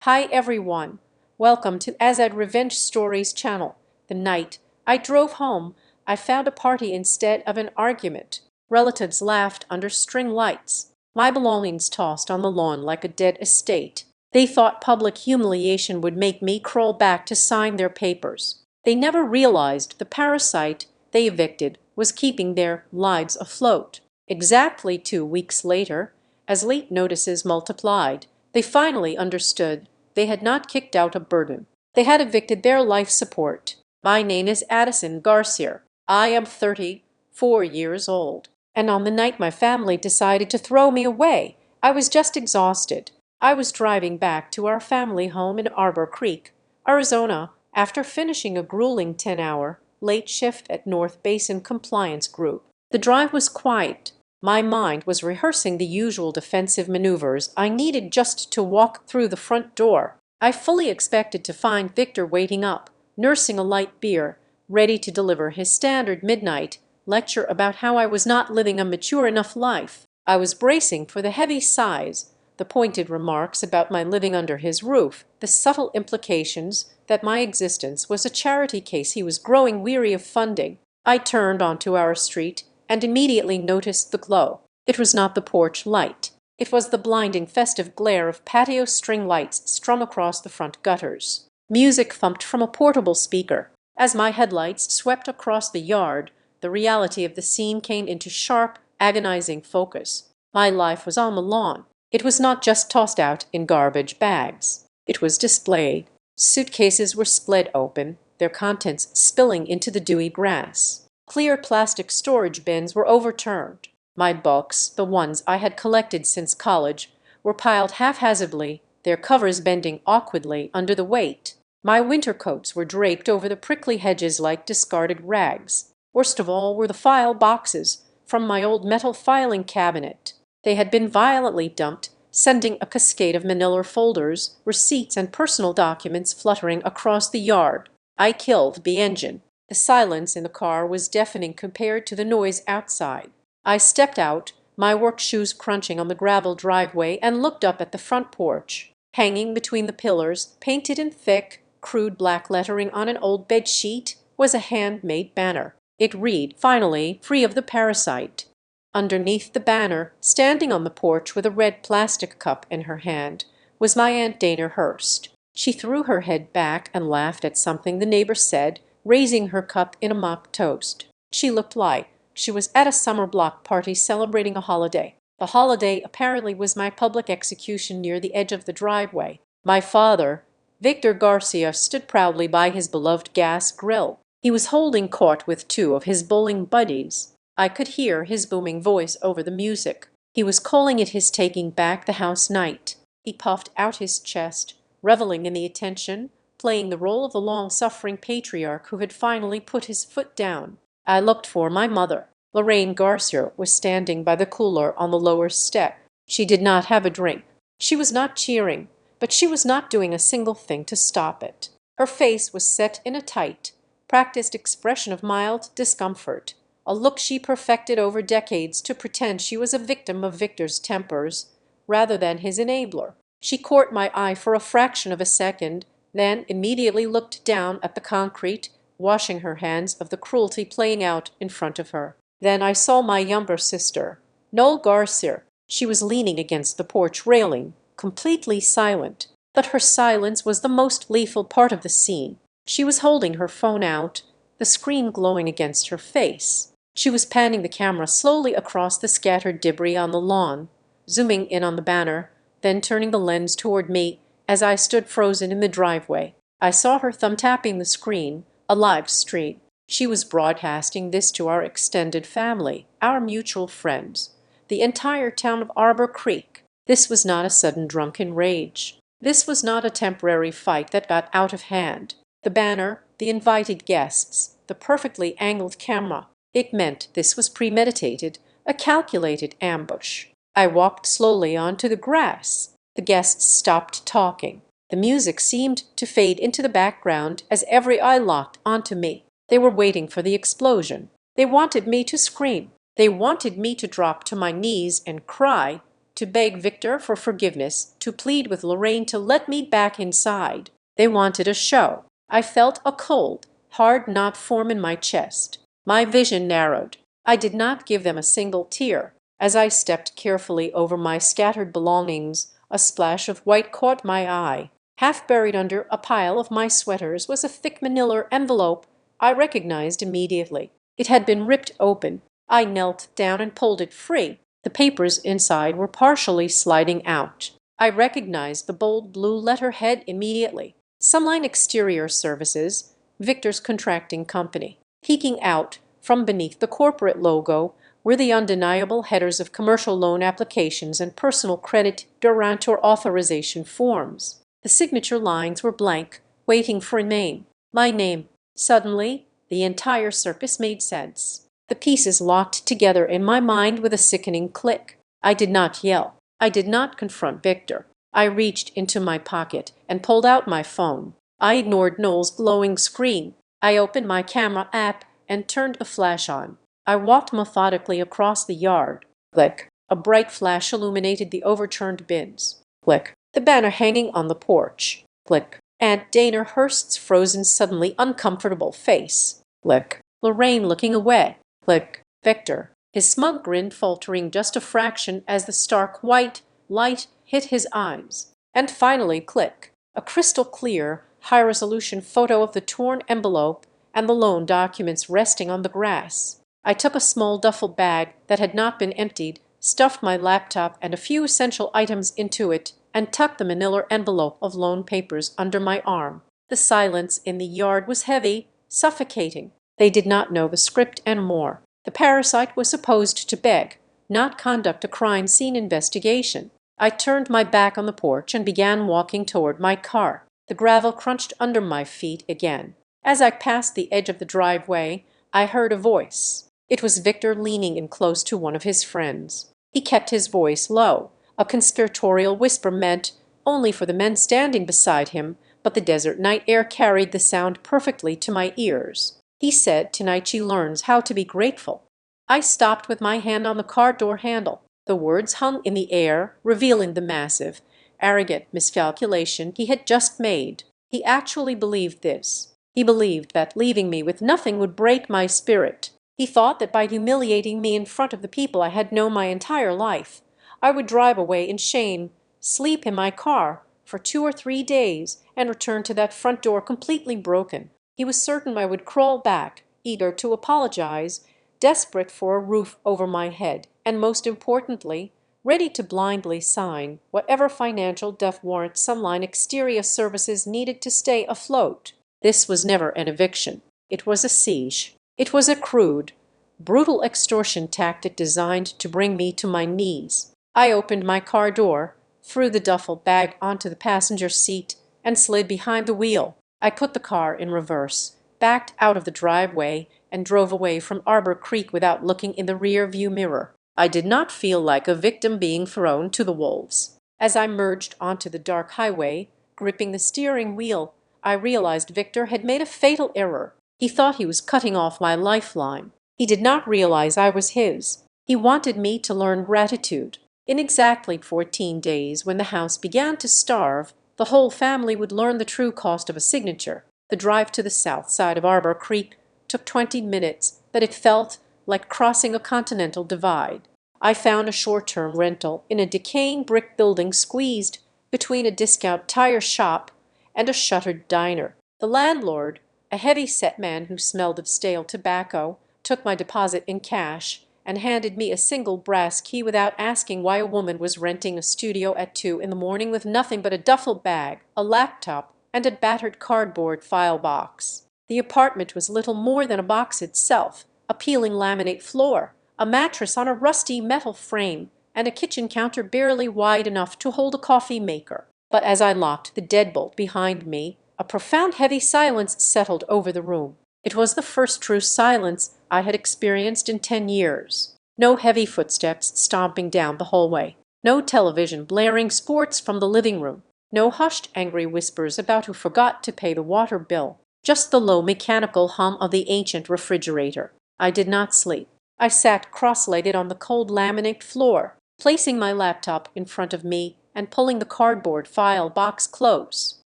Hi everyone, welcome to Azad Revenge Stories channel. The night I drove home, I found a party instead of an argument. Relatives laughed under string lights. My belongings tossed on the lawn like a dead estate. They thought public humiliation would make me crawl back to sign their papers. They never realized the parasite they evicted was keeping their lives afloat. Exactly 2 weeks later, as late notices multiplied, they finally understood they had not kicked out a burden. They had evicted their life support. My name is Addison Garcia. I am 34 years old. And on the night my family decided to throw me away, I was just exhausted. I was driving back to our family home in Arbor Creek, Arizona, after finishing a grueling 10-hour late shift at North Basin Compliance Group. The drive was quiet. My mind was rehearsing the usual defensive maneuvers I needed just to walk through the front door. I fully expected to find Victor waiting up, nursing a light beer, ready to deliver his standard midnight lecture about how I was not living a mature enough life. I was bracing for the heavy sighs, the pointed remarks about my living under his roof, the subtle implications that my existence was a charity case he was growing weary of funding. I turned onto our street and immediately noticed the glow. It was not the porch light. It was the blinding festive glare of patio string lights strung across the front gutters. Music thumped from a portable speaker. As my headlights swept across the yard, the reality of the scene came into sharp, agonizing focus. My life was on the lawn. It was not just tossed out in garbage bags. It was displayed. Suitcases were split open, their contents spilling into the dewy grass. Clear plastic storage bins were overturned. My books, the ones I had collected since college, were piled haphazardly, their covers bending awkwardly under the weight. My winter coats were draped over the prickly hedges like discarded rags. Worst of all were the file boxes from my old metal filing cabinet. They had been violently dumped, sending a cascade of manila folders, receipts, and personal documents fluttering across the yard. I killed the engine. The silence in the car was deafening compared to the noise outside. I stepped out, my work shoes crunching on the gravel driveway, and looked up at the front porch. Hanging between the pillars, painted in thick, crude black lettering on an old bed sheet, was a handmade banner. It read, "Finally free of the parasite." Underneath the banner, standing on the porch with a red plastic cup in her hand, was my Aunt Dana Hurst. She threw her head back and laughed at something the neighbor said, raising her cup in a mock toast. She looked like she was at a summer block party celebrating a holiday. The holiday apparently was my public execution near the edge of the driveway. My father, Victor Garcia, stood proudly by his beloved gas grill. He was holding court with two of his bowling buddies. I could hear his booming voice over the music. He was calling it his taking back the house night. He puffed out his chest, reveling in the attention, playing the role of the long-suffering patriarch who had finally put his foot down. I looked for my mother. Lorraine Garcia was standing by the cooler on the lower step. She did not have a drink. She was not cheering, but she was not doing a single thing to stop it. Her face was set in a tight, practiced expression of mild discomfort, a look she perfected over decades to pretend she was a victim of Victor's tempers rather than his enabler. She caught my eye for a fraction of a second, then immediately looked down at the concrete, washing her hands of the cruelty playing out in front of her. Then I saw my younger sister, Noel Garcia. She was leaning against the porch railing, completely silent. But her silence was the most lethal part of the scene. She was holding her phone out, the screen glowing against her face. She was panning the camera slowly across the scattered debris on the lawn, zooming in on the banner, then turning the lens toward me as I stood frozen in the driveway. I saw her thumb tapping the screen, a live stream. She was broadcasting this to our extended family, our mutual friends, the entire town of Arbor Creek. This was not a sudden drunken rage. This was not a temporary fight that got out of hand. The banner, the invited guests, the perfectly angled camera. It meant this was premeditated, a calculated ambush. I walked slowly onto the grass. The guests stopped talking. The music seemed to fade into the background as every eye locked onto me. They were waiting for the explosion. They wanted me to scream. They wanted me to drop to my knees and cry, to beg Victor for forgiveness, to plead with Lorraine to let me back inside. They wanted a show. I felt a cold, hard knot form in my chest. My vision narrowed. I did not give them a single tear. As I stepped carefully over my scattered belongings, a splash of white caught my eye. Half buried under a pile of my sweaters was a thick manila envelope I recognized immediately. It had been ripped open. I knelt down and pulled it free. The papers inside were partially sliding out. I recognized the bold blue letterhead immediately. Sunline Exterior Services, Victor's contracting company. Peeking out from beneath the corporate logo were the undeniable headers of commercial loan applications and personal credit guarantor authorization forms. The signature lines were blank, waiting for a name. My name. Suddenly, the entire circus made sense. The pieces locked together in my mind with a sickening click. I did not yell. I did not confront Victor. I reached into my pocket and pulled out my phone. I ignored Noel's glowing screen. I opened my camera app and turned the flash on. I walked methodically across the yard. Click. A bright flash illuminated the overturned bins. Click. The banner hanging on the porch. Click. Aunt Dana Hurst's frozen, suddenly uncomfortable face. Click. Lorraine looking away. Click. Victor, his smug grin faltering just a fraction as the stark white light hit his eyes. And finally, click. A crystal clear, high-resolution photo of the torn envelope and the loan documents resting on the grass. I took a small duffel bag that had not been emptied, stuffed my laptop and a few essential items into it, and tucked the manila envelope of loan papers under my arm. The silence in the yard was heavy, suffocating. They did not know the script and more. The parasite was supposed to beg, not conduct a crime scene investigation. I turned my back on the porch and began walking toward my car. The gravel crunched under my feet again. As I passed the edge of the driveway, I heard a voice. It was Victor leaning in close to one of his friends. He kept his voice low. A conspiratorial whisper meant only for the men standing beside him, but the desert night air carried the sound perfectly to my ears. He said, "Tonight she learns how to be grateful." I stopped with my hand on the car door handle. The words hung in the air, revealing the massive, arrogant miscalculation he had just made. He actually believed this. He believed that leaving me with nothing would break my spirit. He thought that by humiliating me in front of the people I had known my entire life, I would drive away in shame, sleep in my car for 2 or 3 days, and return to that front door completely broken. He was certain I would crawl back, eager to apologize, desperate for a roof over my head, and most importantly, ready to blindly sign whatever financial death warrant Sunline Exterior Services needed to stay afloat. This was never an eviction. It was a siege. It was a crude, brutal extortion tactic designed to bring me to my knees. I opened my car door, threw the duffel bag onto the passenger seat, and slid behind the wheel. I put the car in reverse, backed out of the driveway, and drove away from Arbor Creek without looking in the rear view mirror. I did not feel like a victim being thrown to the wolves. As I merged onto the dark highway, gripping the steering wheel, I realized Victor had made a fatal error. He thought he was cutting off my lifeline. He did not realize I was his. He wanted me to learn gratitude. In exactly 14 days, when the house began to starve, the whole family would learn the true cost of a signature. The drive to the south side of Arbor Creek took 20 minutes, but it felt like crossing a continental divide. I found a short-term rental in a decaying brick building squeezed between a discount tire shop and a shuttered diner. The landlord, a heavy-set man who smelled of stale tobacco, took my deposit in cash and handed me a single brass key without asking why a woman was renting a studio at 2 in the morning with nothing but a duffel bag, a laptop, and a battered cardboard file box. The apartment was little more than a box itself, a peeling laminate floor, a mattress on a rusty metal frame, and a kitchen counter barely wide enough to hold a coffee maker. But as I locked the deadbolt behind me, a profound heavy silence settled over the room. It was the first true silence I had experienced in 10 years. No heavy footsteps stomping down the hallway. No television blaring sports from the living room. No hushed angry whispers about who forgot to pay the water bill. Just the low mechanical hum of the ancient refrigerator. I did not sleep. I sat cross-legged on the cold laminate floor, placing my laptop in front of me and pulling the cardboard file box close.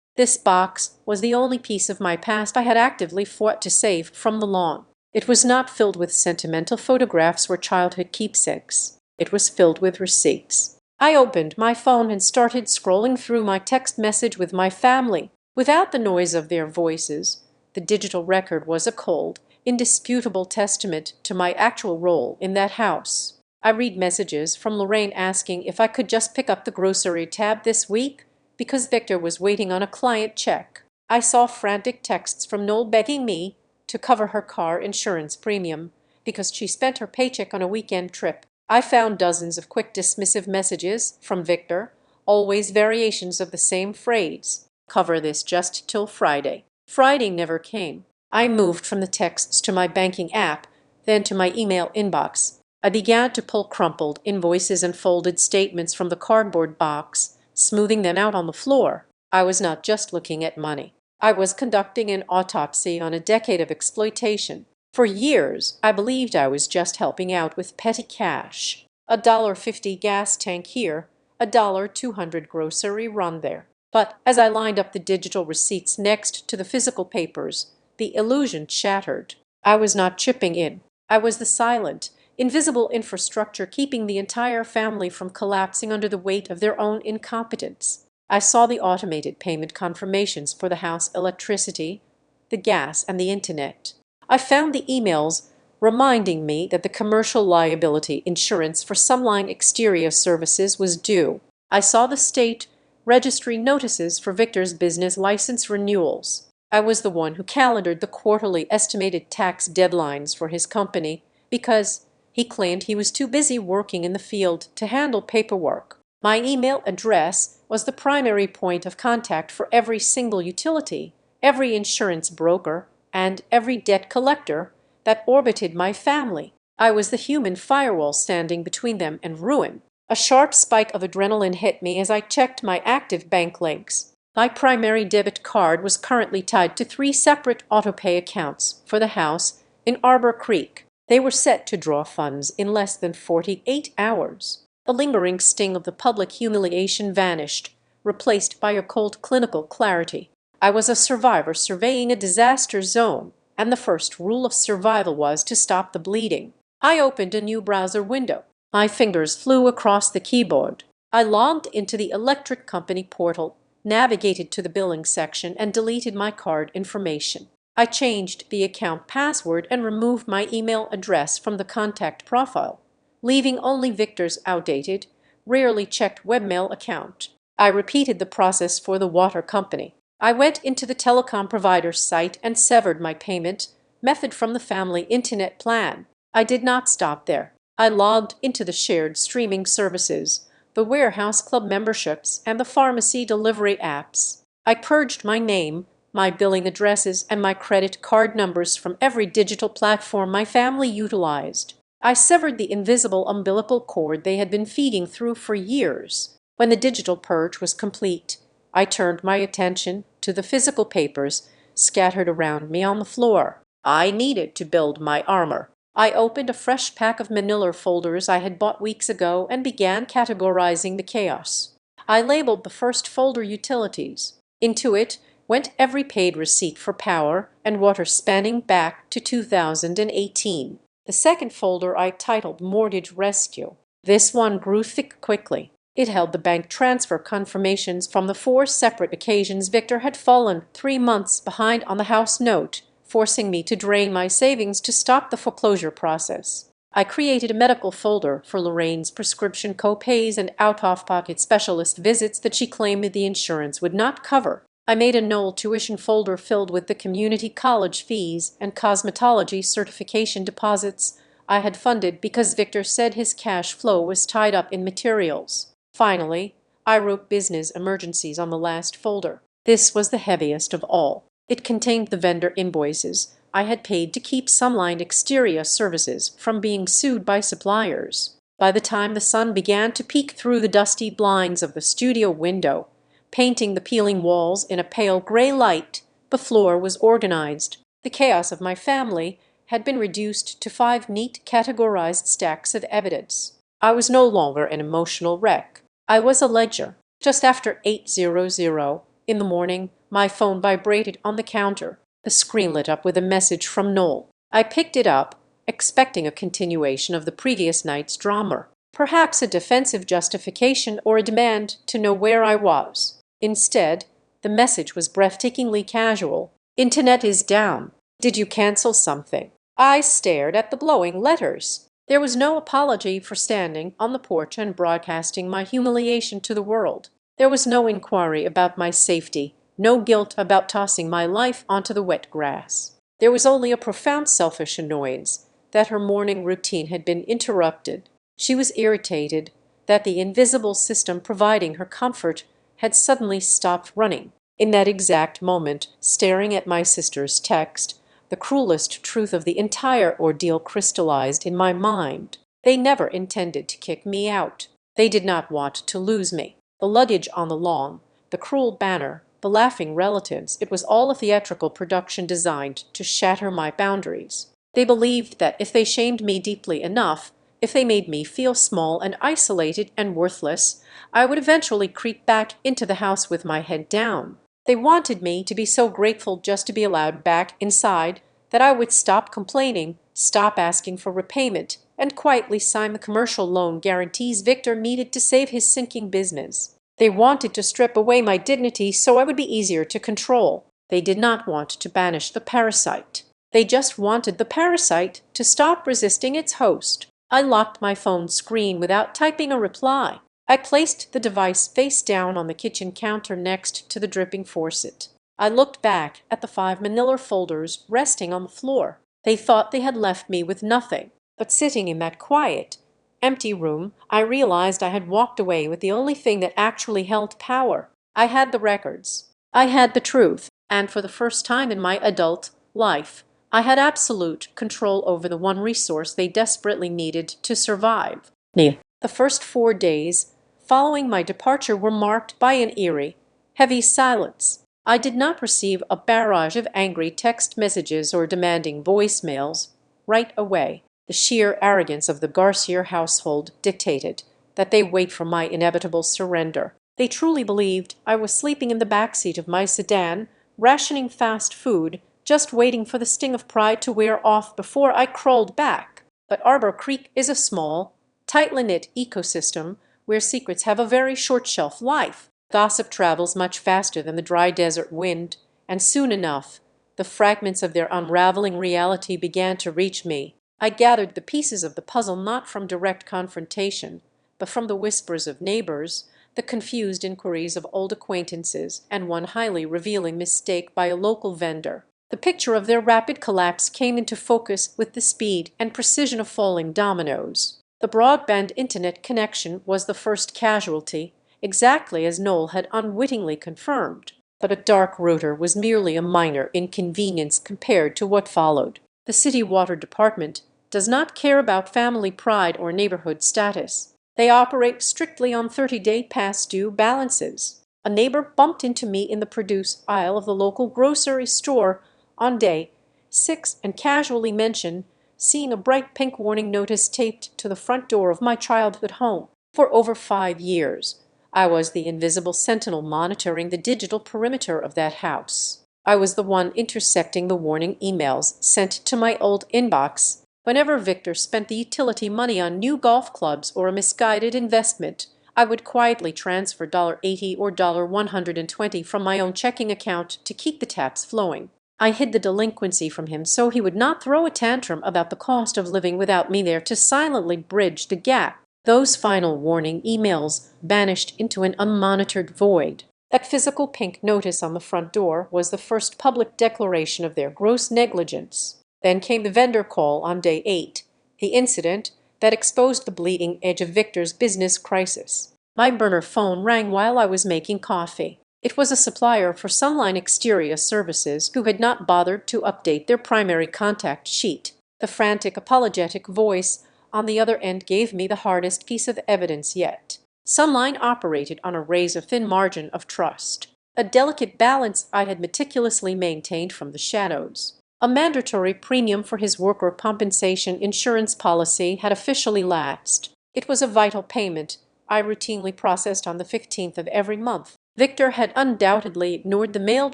This box was the only piece of my past I had actively fought to save from the lawn. It was not filled with sentimental photographs or childhood keepsakes. It was filled with receipts. I opened my phone and started scrolling through my text message with my family. Without the noise of their voices, the digital record was a cold, indisputable testament to my actual role in that house. I read messages from Lorraine asking if I could just pick up the grocery tab this week because Victor was waiting on a client check. I saw frantic texts from Noel begging me to cover her car insurance premium because she spent her paycheck on a weekend trip. I found dozens of quick dismissive messages from Victor, always variations of the same phrase. Cover this just till Friday. Friday never came. I moved from the texts to my banking app, then to my email inbox. I began to pull crumpled invoices and folded statements from the cardboard box, smoothing them out on the floor. I was not just looking at money. I was conducting an autopsy on a decade of exploitation. For years, I believed I was just helping out with petty cash. $1.50 gas tank here, $1.200 grocery run there. But as I lined up the digital receipts next to the physical papers, the illusion shattered. I was not chipping in. I was the silent, invisible infrastructure keeping the entire family from collapsing under the weight of their own incompetence. I saw the automated payment confirmations for the house electricity, the gas, and the internet. I found the emails reminding me that the commercial liability insurance for some line exterior services was due. I saw the state registry notices for Victor's business license renewals. I was the one who calendared the quarterly estimated tax deadlines for his company because he claimed he was too busy working in the field to handle paperwork. My email address was the primary point of contact for every single utility, every insurance broker, and every debt collector that orbited my family. I was the human firewall standing between them and ruin. A sharp spike of adrenaline hit me as I checked my active bank links. My primary debit card was currently tied to 3 separate autopay accounts for the house in Arbor Creek. They were set to draw funds in less than 48 hours. The lingering sting of the public humiliation vanished, replaced by a cold clinical clarity. I was a survivor surveying a disaster zone, and the first rule of survival was to stop the bleeding. I opened a new browser window. My fingers flew across the keyboard. I logged into the electric company portal, navigated to the billing section, and deleted my card information. I changed the account password and removed my email address from the contact profile, leaving only Victor's outdated, rarely checked webmail account. I repeated the process for the water company. I went into the telecom provider's site and severed my payment method from the family internet plan. I did not stop there. I logged into the shared streaming services, the warehouse club memberships, and the pharmacy delivery apps. I purged my name, my billing addresses, and my credit card numbers from every digital platform my family utilized. I severed the invisible umbilical cord they had been feeding through for years. When the digital purge was complete, I turned my attention to the physical papers scattered around me on the floor. I needed to build my armor. I opened a fresh pack of manila folders I had bought weeks ago and began categorizing the chaos. I labeled the first folder utilities. Into it went every paid receipt for power and water spanning back to 2018. The second folder I titled Mortgage Rescue. This one grew thick quickly. It held the bank transfer confirmations from the 4 separate occasions Victor had fallen 3 months behind on the house note, forcing me to drain my savings to stop the foreclosure process. I created a medical folder for Lorraine's prescription co-pays and out-of-pocket specialist visits that she claimed the insurance would not cover. I made a Noel tuition folder filled with the community college fees and cosmetology certification deposits I had funded because Victor said his cash flow was tied up in materials. Finally, I wrote business emergencies on the last folder. This was the heaviest of all. It contained the vendor invoices I had paid to keep some line exterior services from being sued by suppliers. By the time the sun began to peek through the dusty blinds of the studio window, painting the peeling walls in a pale gray light, the floor was organized. The chaos of my family had been reduced to 5 neat categorized stacks of evidence. I was no longer an emotional wreck. I was a ledger. Just after 8:00 in the morning, my phone vibrated on the counter. The screen lit up with a message from Noel. I picked it up, expecting a continuation of the previous night's drama, perhaps a defensive justification or a demand to know where I was. Instead, the message was breathtakingly casual. "Internet is down. Did you cancel something?" I stared at the glowing letters. There was no apology for standing on the porch and broadcasting my humiliation to the world. There was no inquiry about my safety, no guilt about tossing my life onto the wet grass. There was only a profound selfish annoyance that her morning routine had been interrupted. She was irritated that the invisible system providing her comfort had suddenly stopped running. In that exact moment, staring at my sister's text, the cruelest truth of the entire ordeal crystallized in my mind. They never intended to kick me out. They did not want to lose me. The luggage on the lawn, the cruel banner, the laughing relatives, it was all a theatrical production designed to shatter my boundaries. They believed that if they shamed me deeply enough, if they made me feel small and isolated and worthless, I would eventually creep back into the house with my head down. They wanted me to be so grateful just to be allowed back inside that I would stop complaining, stop asking for repayment, and quietly sign the commercial loan guarantees Victor needed to save his sinking business. They wanted to strip away my dignity so I would be easier to control. They did not want to banish the parasite. They just wanted the parasite to stop resisting its host. I locked my phone screen without typing a reply. I placed the device face down on the kitchen counter next to the dripping faucet. I looked back at the 5 manila folders resting on the floor. They thought they had left me with nothing. But sitting in that quiet, empty room, I realized I had walked away with the only thing that actually held power. I had the records. I had the truth. And for the first time in my adult life, I had absolute control over the one resource they desperately needed to survive. The first 4 days following my departure were marked by an eerie, heavy silence. I did not receive a barrage of angry text messages or demanding voicemails. Right away, the sheer arrogance of the Garcia household dictated that they wait for my inevitable surrender. They truly believed I was sleeping in the backseat of my sedan, rationing fast food, just waiting for the sting of pride to wear off before I crawled back. But Arbor Creek is a small, tightly knit ecosystem where secrets have a very short shelf life. Gossip travels much faster than the dry desert wind, and soon enough, the fragments of their unraveling reality began to reach me. I gathered the pieces of the puzzle not from direct confrontation, but from the whispers of neighbors, the confused inquiries of old acquaintances, and one highly revealing mistake by a local vendor. The picture of their rapid collapse came into focus with the speed and precision of falling dominoes. The broadband internet connection was the first casualty, exactly as Noel had unwittingly confirmed. But a dark router was merely a minor inconvenience compared to what followed. The city water department does not care about family pride or neighborhood status. They operate strictly on 30-day past due balances. A neighbor bumped into me in the produce aisle of the local grocery store on day 6 and casually mentioned seeing a bright pink warning notice taped to the front door of my childhood home. For over 5 years, I was the invisible sentinel monitoring the digital perimeter of that house. I was the one intercepting the warning emails sent to my old inbox whenever Victor spent the utility money on new golf clubs or a misguided investment. I would quietly transfer $80 or $120 from my own checking account to keep the taps flowing. I hid the delinquency from him so he would not throw a tantrum about the cost of living without me there to silently bridge the gap. Those final warning emails vanished into an unmonitored void. That physical pink notice on the front door was the first public declaration of their gross negligence. Then came the vendor call on day 8, the incident that exposed the bleeding edge of Victor's business crisis. My burner phone rang while I was making coffee. It was a supplier for Sunline Exterior Services who had not bothered to update their primary contact sheet. The frantic, apologetic voice on the other end gave me the hardest piece of evidence yet. Sunline operated on a razor-thin margin of trust, a delicate balance I had meticulously maintained from the shadows. A mandatory premium for his worker compensation insurance policy had officially lapsed. It was a vital payment I routinely processed on the 15th of every month. Victor had undoubtedly ignored the mailed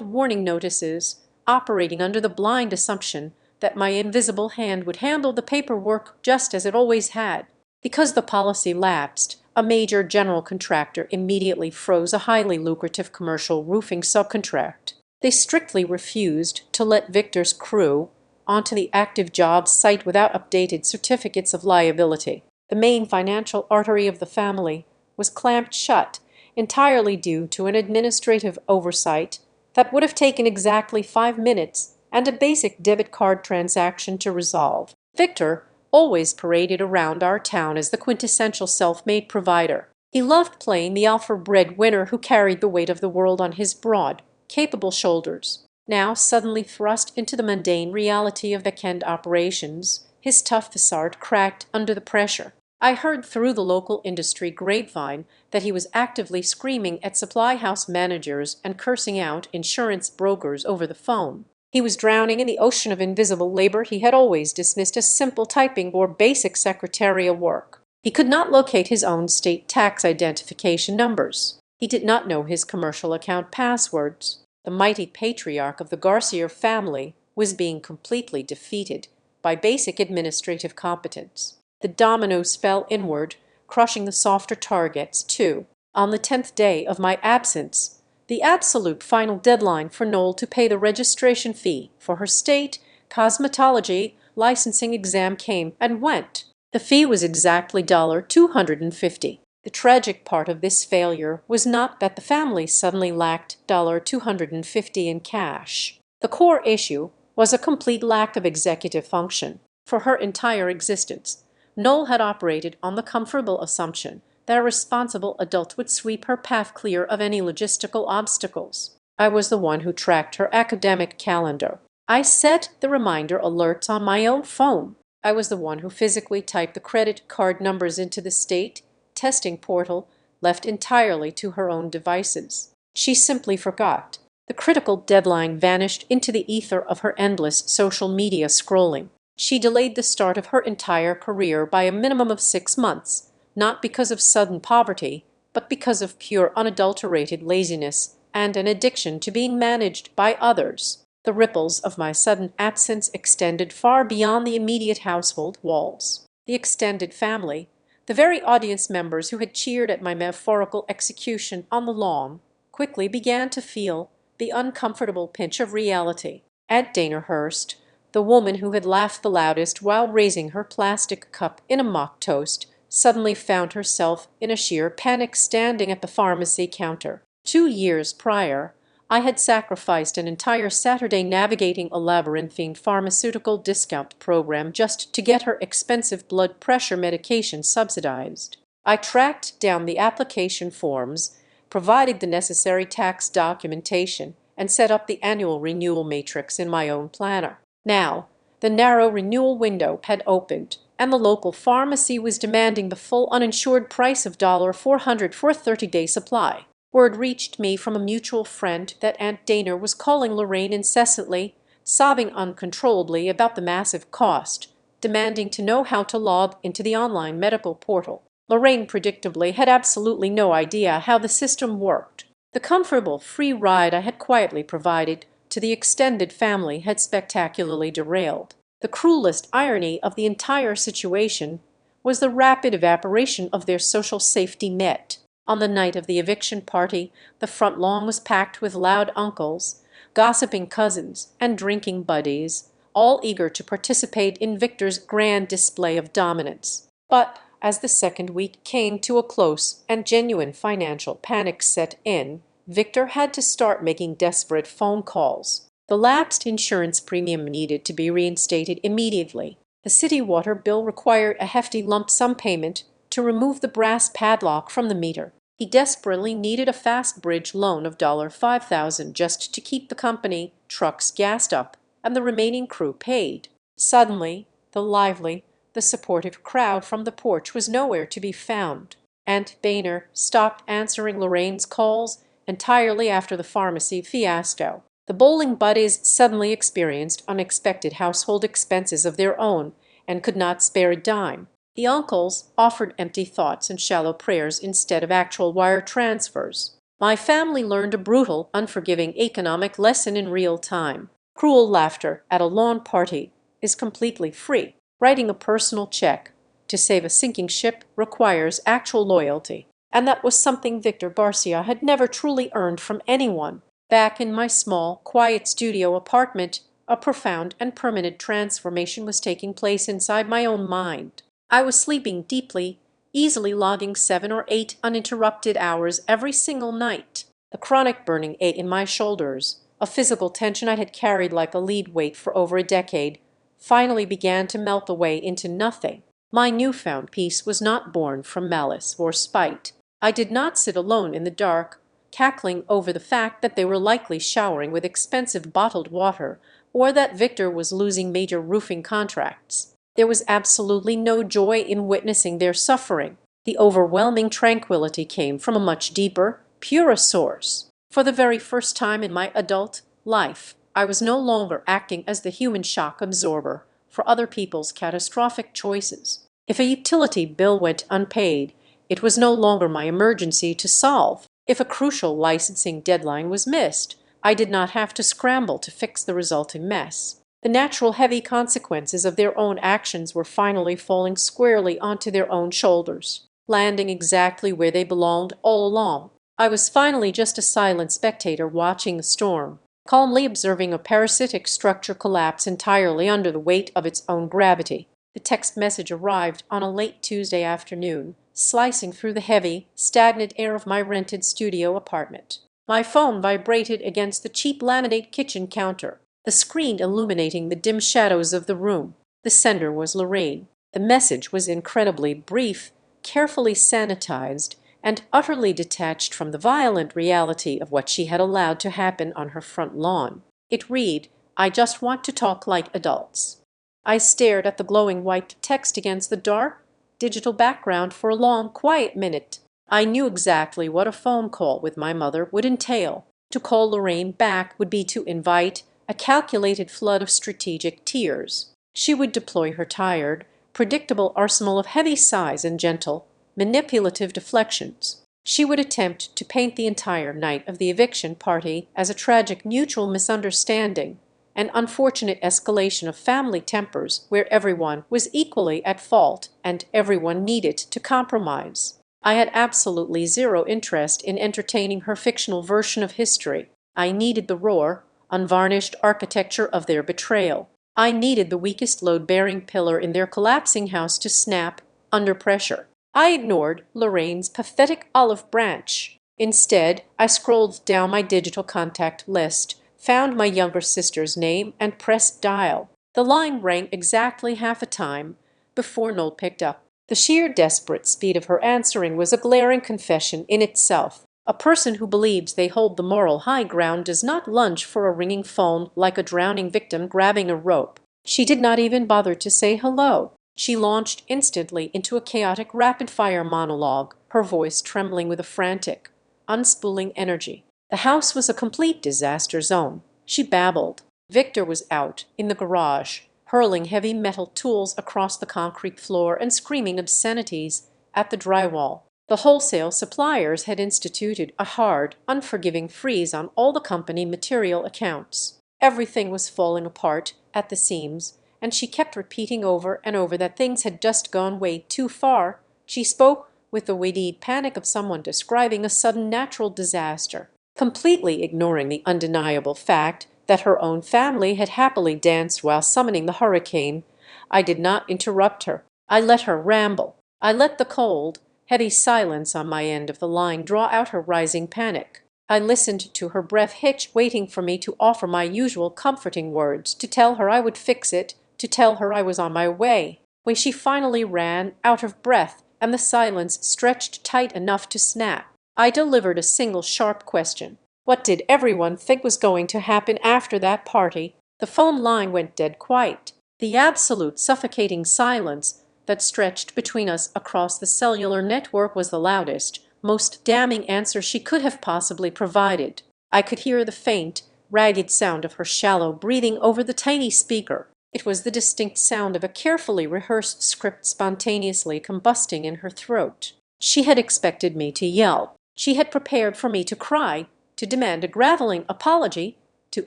warning notices, operating under the blind assumption that my invisible hand would handle the paperwork just as it always had. Because the policy lapsed, a major general contractor immediately froze a highly lucrative commercial roofing subcontract. They strictly refused to let Victor's crew onto the active job site without updated certificates of liability. The main financial artery of the family was clamped shut entirely due to an administrative oversight that would have taken exactly 5 minutes and a basic debit card transaction to resolve. Victor always paraded around our town as the quintessential self-made provider. He loved playing the alpha breadwinner who carried the weight of the world on his broad, capable shoulders. Now suddenly thrust into the mundane reality of back-end operations, his tough facade cracked under the pressure. I heard through the local industry grapevine that he was actively screaming at supply house managers and cursing out insurance brokers over the phone. He was drowning in the ocean of invisible labor he had always dismissed as simple typing or basic secretarial work. He could not locate his own state tax identification numbers. He did not know his commercial account passwords. The mighty patriarch of the Garcia family was being completely defeated by basic administrative competence. The dominoes fell inward, crushing the softer targets, too. On the 10th day of my absence, the absolute final deadline for Noel to pay the registration fee for her state cosmetology licensing exam came and went. The fee was exactly $250. The tragic part of this failure was not that the family suddenly lacked $250 in cash. The core issue was a complete lack of executive function. For her entire existence, Noel had operated on the comfortable assumption that a responsible adult would sweep her path clear of any logistical obstacles. I was the one who tracked her academic calendar. I set the reminder alerts on my own phone. I was the one who physically typed the credit card numbers into the state testing portal, left entirely to her own devices. She simply forgot. The critical deadline vanished into the ether of her endless social media scrolling. She delayed the start of her entire career by a minimum of 6 months, not because of sudden poverty, but because of pure unadulterated laziness and an addiction to being managed by others. The ripples of my sudden absence extended far beyond the immediate household walls. The extended family, the very audience members who had cheered at my metaphorical execution on the lawn, quickly began to feel the uncomfortable pinch of reality. Aunt Dana Hurst, the woman who had laughed the loudest while raising her plastic cup in a mock toast, suddenly found herself in a sheer panic standing at the pharmacy counter. 2 years prior, I had sacrificed an entire Saturday navigating a labyrinthine pharmaceutical discount program just to get her expensive blood pressure medication subsidized. I tracked down the application forms, provided the necessary tax documentation, and set up the annual renewal matrix in my own planner. Now, the narrow renewal window had opened, and the local pharmacy was demanding the full uninsured price of $400 for a 30-day supply. Word reached me from a mutual friend that Aunt Dana was calling Lorraine incessantly, sobbing uncontrollably about the massive cost, demanding to know how to log into the online medical portal. Lorraine predictably had absolutely no idea how the system worked. The comfortable free ride I had quietly provided to the extended family had spectacularly derailed. The cruelest irony of the entire situation was the rapid evaporation of their social safety net. On the night of the eviction party, the front lawn was packed with loud uncles, gossiping cousins, and drinking buddies, all eager to participate in Victor's grand display of dominance. But as the second week came to a close and genuine financial panic set in, Victor had to start making desperate phone calls. The lapsed insurance premium needed to be reinstated immediately. The city water bill required a hefty lump sum payment to remove the brass padlock from the meter. He desperately needed a fast bridge loan of $5,000 just to keep the company trucks gassed up and the remaining crew paid. Suddenly, the supportive crowd from the porch was nowhere to be found. Aunt Boehner stopped answering Lorraine's calls entirely after the pharmacy fiasco. The bowling buddies suddenly experienced unexpected household expenses of their own and could not spare a dime. The uncles offered empty thoughts and shallow prayers instead of actual wire transfers. My family learned a brutal, unforgiving economic lesson in real time. Cruel laughter at a lawn party is completely free. Writing a personal check to save a sinking ship requires actual loyalty. And that was something Victor Barcia had never truly earned from anyone. Back in my small, quiet studio apartment, a profound and permanent transformation was taking place inside my own mind. I was sleeping deeply, easily logging 7 or 8 uninterrupted hours every single night. The chronic burning ache in my shoulders, a physical tension I had carried like a lead weight for over a decade, finally began to melt away into nothing. My newfound peace was not born from malice or spite. I did not sit alone in the dark, cackling over the fact that they were likely showering with expensive bottled water or that Victor was losing major roofing contracts. There was absolutely no joy in witnessing their suffering. The overwhelming tranquility came from a much deeper, purer source. For the very first time in my adult life, I was no longer acting as the human shock absorber for other people's catastrophic choices. If a utility bill went unpaid, it was no longer my emergency to solve. If a crucial licensing deadline was missed, I did not have to scramble to fix the resulting mess. The natural heavy consequences of their own actions were finally falling squarely onto their own shoulders, landing exactly where they belonged all along. I was finally just a silent spectator watching the storm, calmly observing a parasitic structure collapse entirely under the weight of its own gravity. The text message arrived on a late Tuesday afternoon, slicing through the heavy, stagnant air of my rented studio apartment. My phone vibrated against the cheap laminate kitchen counter, the screen illuminating the dim shadows of the room. The sender was Lorraine. The message was incredibly brief, carefully sanitized, and utterly detached from the violent reality of what she had allowed to happen on her front lawn. It read, "I just want to talk like adults." I stared at the glowing white text against the dark, digital background for a long, quiet minute. I knew exactly what a phone call with my mother would entail. To call Lorraine back would be to invite a calculated flood of strategic tears. She would deploy her tired, predictable arsenal of heavy sighs and gentle, manipulative deflections. She would attempt to paint the entire night of the eviction party as a tragic mutual misunderstanding, an unfortunate escalation of family tempers where everyone was equally at fault and everyone needed to compromise. I had absolutely zero interest in entertaining her fictional version of history. I needed the raw, unvarnished architecture of their betrayal. I needed the weakest load-bearing pillar in their collapsing house to snap under pressure. I ignored Lorraine's pathetic olive branch. Instead, I scrolled down my digital contact list, found my younger sister's name, and pressed dial. The line rang exactly half a time before Noel picked up. The sheer desperate speed of her answering was a glaring confession in itself. A person who believes they hold the moral high ground does not lunge for a ringing phone like a drowning victim grabbing a rope. She did not even bother to say hello. She launched instantly into a chaotic rapid-fire monologue, her voice trembling with a frantic, unspooling energy. The house was a complete disaster zone. She babbled. Victor was out, in the garage, hurling heavy metal tools across the concrete floor and screaming obscenities at the drywall. The wholesale suppliers had instituted a hard, unforgiving freeze on all the company material accounts. Everything was falling apart at the seams, and she kept repeating over and over that things had just gone way too far. She spoke with the weedied panic of someone describing a sudden natural disaster, completely ignoring the undeniable fact that her own family had happily danced while summoning the hurricane. I did not interrupt her. I let her ramble. I let the cold, heavy silence on my end of the line draw out her rising panic. I listened to her breath hitch, waiting for me to offer my usual comforting words, to tell her I would fix it, to tell her I was on my way. When she finally ran out of breath and the silence stretched tight enough to snap, I delivered a single sharp question. What did everyone think was going to happen after that party? The phone line went dead quiet. The absolute suffocating silence that stretched between us across the cellular network was the loudest, most damning answer she could have possibly provided. I could hear the faint, ragged sound of her shallow breathing over the tiny speaker. It was the distinct sound of a carefully rehearsed script spontaneously combusting in her throat. She had expected me to yell. She had prepared for me to cry, to demand a groveling apology, to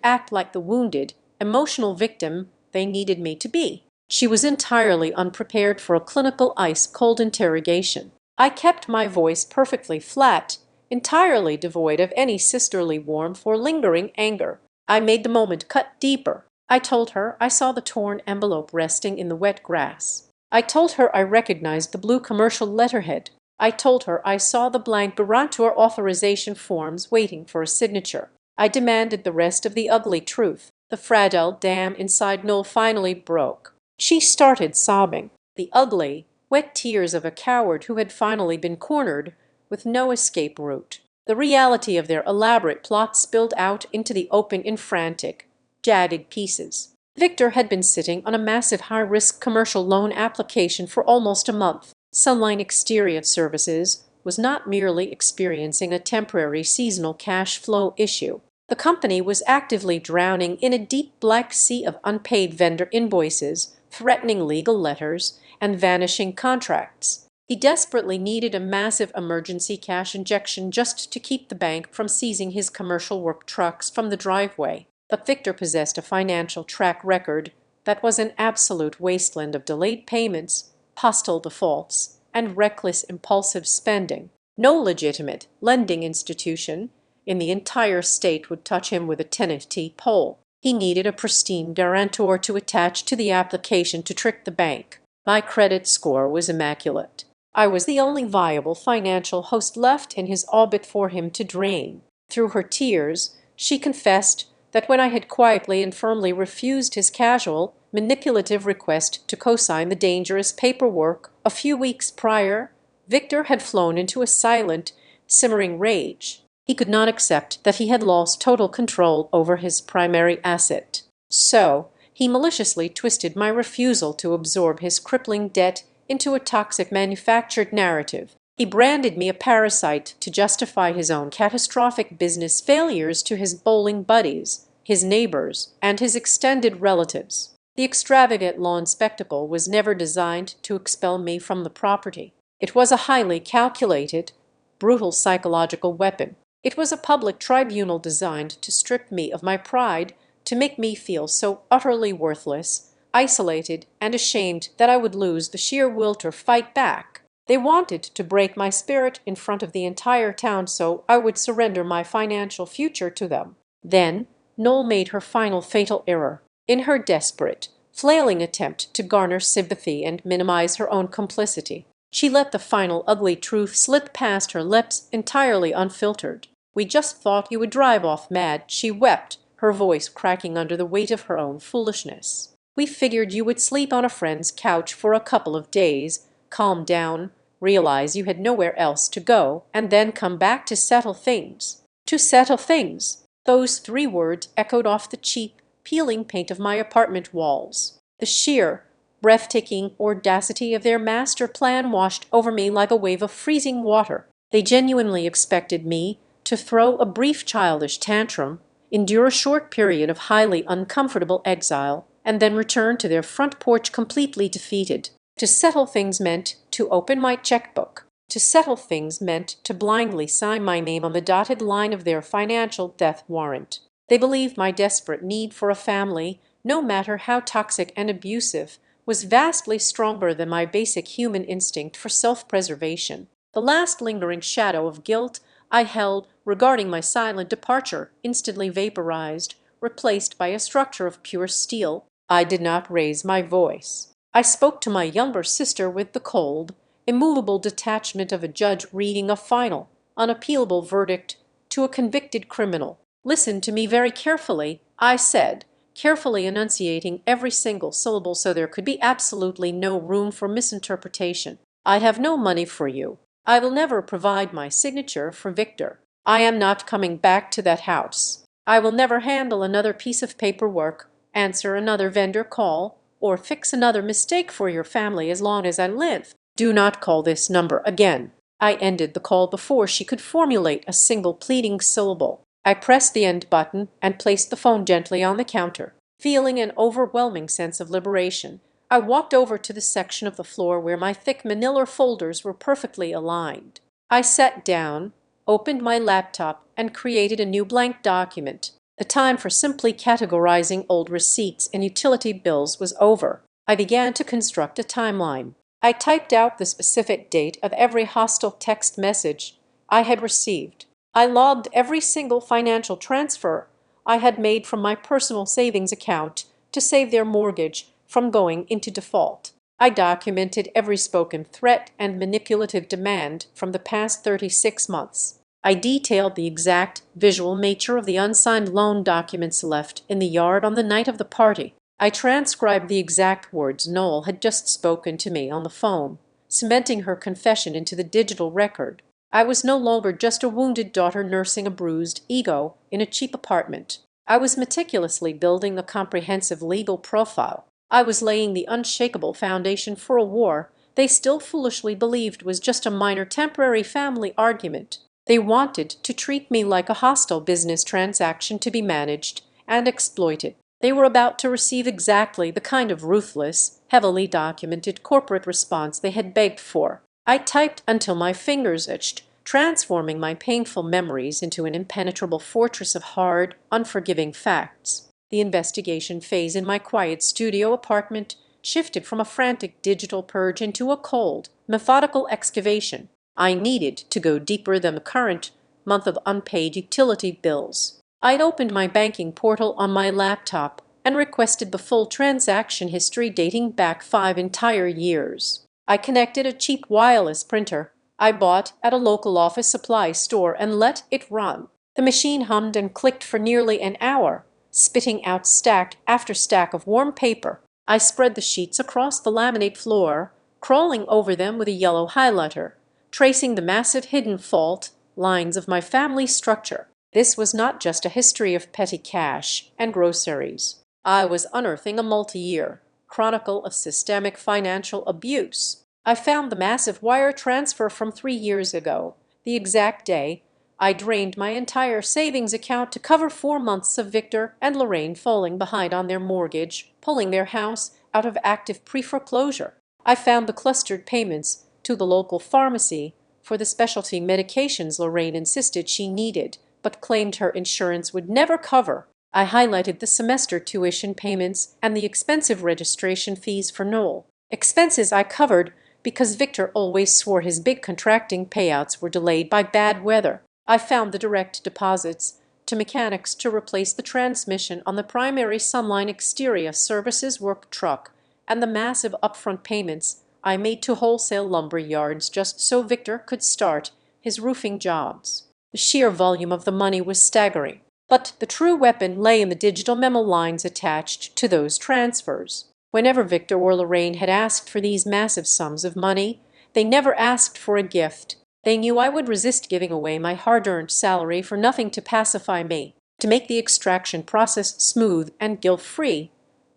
act like the wounded, emotional victim they needed me to be. She was entirely unprepared for a clinical ice-cold interrogation. I kept my voice perfectly flat, entirely devoid of any sisterly warmth or lingering anger. I made the moment cut deeper. I told her I saw the torn envelope resting in the wet grass. I told her I recognized the blue commercial letterhead. I told her I saw the blank guarantor authorization forms waiting for a signature. I demanded the rest of the ugly truth. The fragile dam inside Noel finally broke. She started sobbing, the ugly, wet tears of a coward who had finally been cornered, with no escape route. The reality of their elaborate plot spilled out into the open in frantic, jagged pieces. Victor had been sitting on a massive high-risk commercial loan application for almost a month. Sunline Exterior Services was not merely experiencing a temporary seasonal cash flow issue. The company was actively drowning in a deep black sea of unpaid vendor invoices, threatening legal letters, and vanishing contracts. He desperately needed a massive emergency cash injection just to keep the bank from seizing his commercial work trucks from the driveway. But Victor possessed a financial track record that was an absolute wasteland of delayed payments, hostile defaults, and reckless impulsive spending. No legitimate lending institution in the entire state would touch him with a 10-foot pole. He needed a pristine guarantor to attach to the application to trick the bank. My credit score was immaculate. I was the only viable financial host left in his orbit for him to drain. Through her tears, she confessed that when I had quietly and firmly refused his casual, manipulative request to co-sign the dangerous paperwork a few weeks prior, Victor had flown into a silent, simmering rage. He could not accept that he had lost total control over his primary asset. So, he maliciously twisted my refusal to absorb his crippling debt into a toxic manufactured narrative. He branded me a parasite to justify his own catastrophic business failures to his bowling buddies, his neighbors, and his extended relatives. The extravagant lawn spectacle was never designed to expel me from the property. It was a highly calculated, brutal psychological weapon. It was a public tribunal designed to strip me of my pride, to make me feel so utterly worthless, isolated, and ashamed that I would lose the sheer will to fight back. They wanted to break my spirit in front of the entire town so I would surrender my financial future to them. Then Noel made her final fatal error. In her desperate, flailing attempt to garner sympathy and minimize her own complicity, she let the final ugly truth slip past her lips entirely unfiltered. "We just thought you would drive off mad," she wept, her voice cracking under the weight of her own foolishness. "We figured you would sleep on a friend's couch for a couple of days, calm down, realize you had nowhere else to go, and then come back to settle things." To settle things! Those 3 words echoed off the cheap, peeling paint of my apartment walls. The sheer, breathtaking audacity of their master plan washed over me like a wave of freezing water. They genuinely expected me to throw a brief childish tantrum, endure a short period of highly uncomfortable exile, and then return to their front porch completely defeated. To settle things meant to open my checkbook. To settle things meant to blindly sign my name on the dotted line of their financial death warrant. They believed my desperate need for a family, no matter how toxic and abusive, was vastly stronger than my basic human instinct for self-preservation. The last lingering shadow of guilt I held regarding my silent departure instantly vaporized, replaced by a structure of pure steel. I did not raise my voice. I spoke to my younger sister with the cold, immovable detachment of a judge reading a final, unappealable verdict to a convicted criminal. "Listen to me very carefully," I said, carefully enunciating every single syllable so there could be absolutely no room for misinterpretation. "I have no money for you. I will never provide my signature for Victor. I am not coming back to that house. I will never handle another piece of paperwork, answer another vendor call, or fix another mistake for your family as long as I live. Do not call this number again." I ended the call before she could formulate a single pleading syllable. I pressed the end button and placed the phone gently on the counter. Feeling an overwhelming sense of liberation, I walked over to the section of the floor where my thick manila folders were perfectly aligned. I sat down, opened my laptop, and created a new blank document. The time for simply categorizing old receipts and utility bills was over. I began to construct a timeline. I typed out the specific date of every hostile text message I had received. I logged every single financial transfer I had made from my personal savings account to save their mortgage from going into default. I documented every spoken threat and manipulative demand from the past 36 months. I detailed the exact visual nature of the unsigned loan documents left in the yard on the night of the party. I transcribed the exact words Noel had just spoken to me on the phone, cementing her confession into the digital record. I was no longer just a wounded daughter nursing a bruised ego in a cheap apartment. I was meticulously building a comprehensive legal profile. I was laying the unshakable foundation for a war they still foolishly believed was just a minor temporary family argument. They wanted to treat me like a hostile business transaction to be managed and exploited. They were about to receive exactly the kind of ruthless, heavily documented corporate response they had begged for. I typed until my fingers itched, transforming my painful memories into an impenetrable fortress of hard, unforgiving facts. The investigation phase in my quiet studio apartment shifted from a frantic digital purge into a cold, methodical excavation. I needed to go deeper than the current month of unpaid utility bills. I'd opened my banking portal on my laptop and requested the full transaction history dating back 5 entire years. I connected a cheap wireless printer I bought at a local office supply store and let it run. The machine hummed and clicked for nearly an hour, spitting out stack after stack of warm paper. I spread the sheets across the laminate floor, crawling over them with a yellow highlighter, tracing the massive hidden fault lines of my family structure. This was not just a history of petty cash and groceries. I was unearthing a multi-year chronicle of systemic financial abuse. I found the massive wire transfer from 3 years ago, the exact day I drained my entire savings account to cover 4 months of Victor and Lorraine falling behind on their mortgage, pulling their house out of active pre-foreclosure. I found the clustered payments to the local pharmacy for the specialty medications Lorraine insisted she needed, but claimed her insurance would never cover. I highlighted the semester tuition payments and the expensive registration fees for Noel. Expenses I covered because Victor always swore his big contracting payouts were delayed by bad weather. I found the direct deposits to mechanics to replace the transmission on the primary Sunline exterior services work truck and the massive upfront payments I made to wholesale lumber yards just so Victor could start his roofing jobs. The sheer volume of the money was staggering, but the true weapon lay in the digital memo lines attached to those transfers. Whenever Victor or Lorraine had asked for these massive sums of money, they never asked for a gift. They knew I would resist giving away my hard-earned salary for nothing to pacify me. To make the extraction process smooth and guilt-free,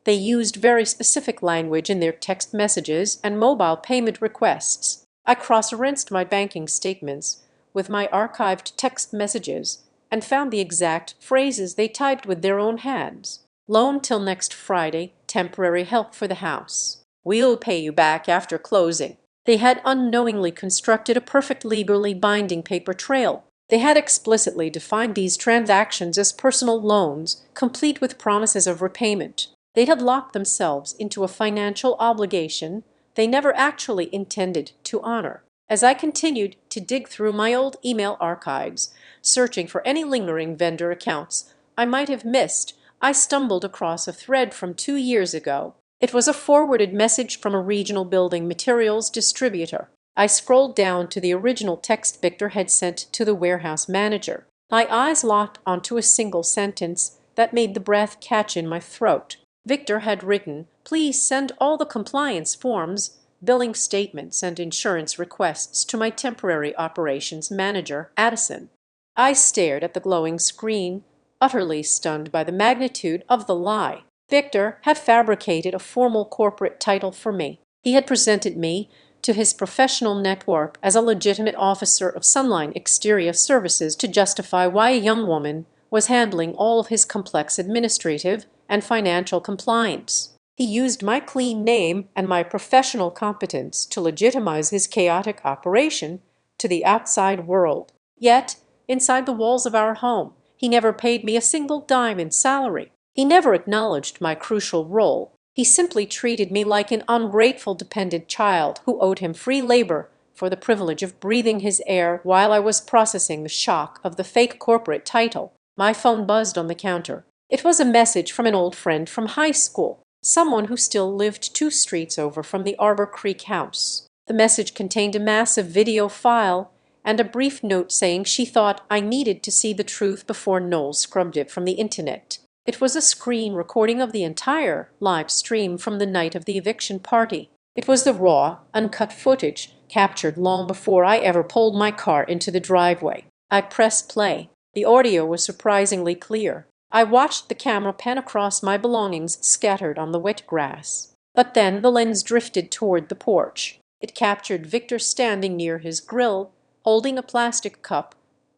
they used very specific language in their text messages and mobile payment requests. I cross-referenced my banking statements with my archived text messages and found the exact phrases they typed with their own hands. Loan till next Friday, temporary help for the house. We'll pay you back after closing. They had unknowingly constructed a perfect legally binding paper trail. They had explicitly defined these transactions as personal loans, complete with promises of repayment. They had locked themselves into a financial obligation they never actually intended to honor. As I continued to dig through my old email archives, searching for any lingering vendor accounts I might have missed, I stumbled across a thread from 2 years ago. It was a forwarded message from a regional building materials distributor. I scrolled down to the original text Victor had sent to the warehouse manager. My eyes locked onto a single sentence that made the breath catch in my throat. Victor had written, "Please send all the compliance forms, billing statements, and insurance requests to my temporary operations manager, Addison." I stared at the glowing screen, utterly stunned by the magnitude of the lie. Victor had fabricated a formal corporate title for me. He had presented me to his professional network as a legitimate officer of Sunline Exterior Services to justify why a young woman was handling all of his complex administrative and financial compliance. He used my clean name and my professional competence to legitimize his chaotic operation to the outside world. Yet, inside the walls of our home, he never paid me a single dime in salary. He never acknowledged my crucial role. He simply treated me like an ungrateful dependent child who owed him free labor for the privilege of breathing his air while I was processing the shock of the fake corporate title. My phone buzzed on the counter. It was a message from an old friend from high school, someone who still lived 2 streets over from the Arbor Creek house. The message contained a massive video file and a brief note saying she thought I needed to see the truth before Noel scrubbed it from the internet. It was a screen recording of the entire live stream from the night of the eviction party. It was the raw, uncut footage captured long before I ever pulled my car into the driveway. I pressed play. The audio was surprisingly clear. I watched the camera pan across my belongings scattered on the wet grass. But then the lens drifted toward the porch. It captured Victor standing near his grill, holding a plastic cup,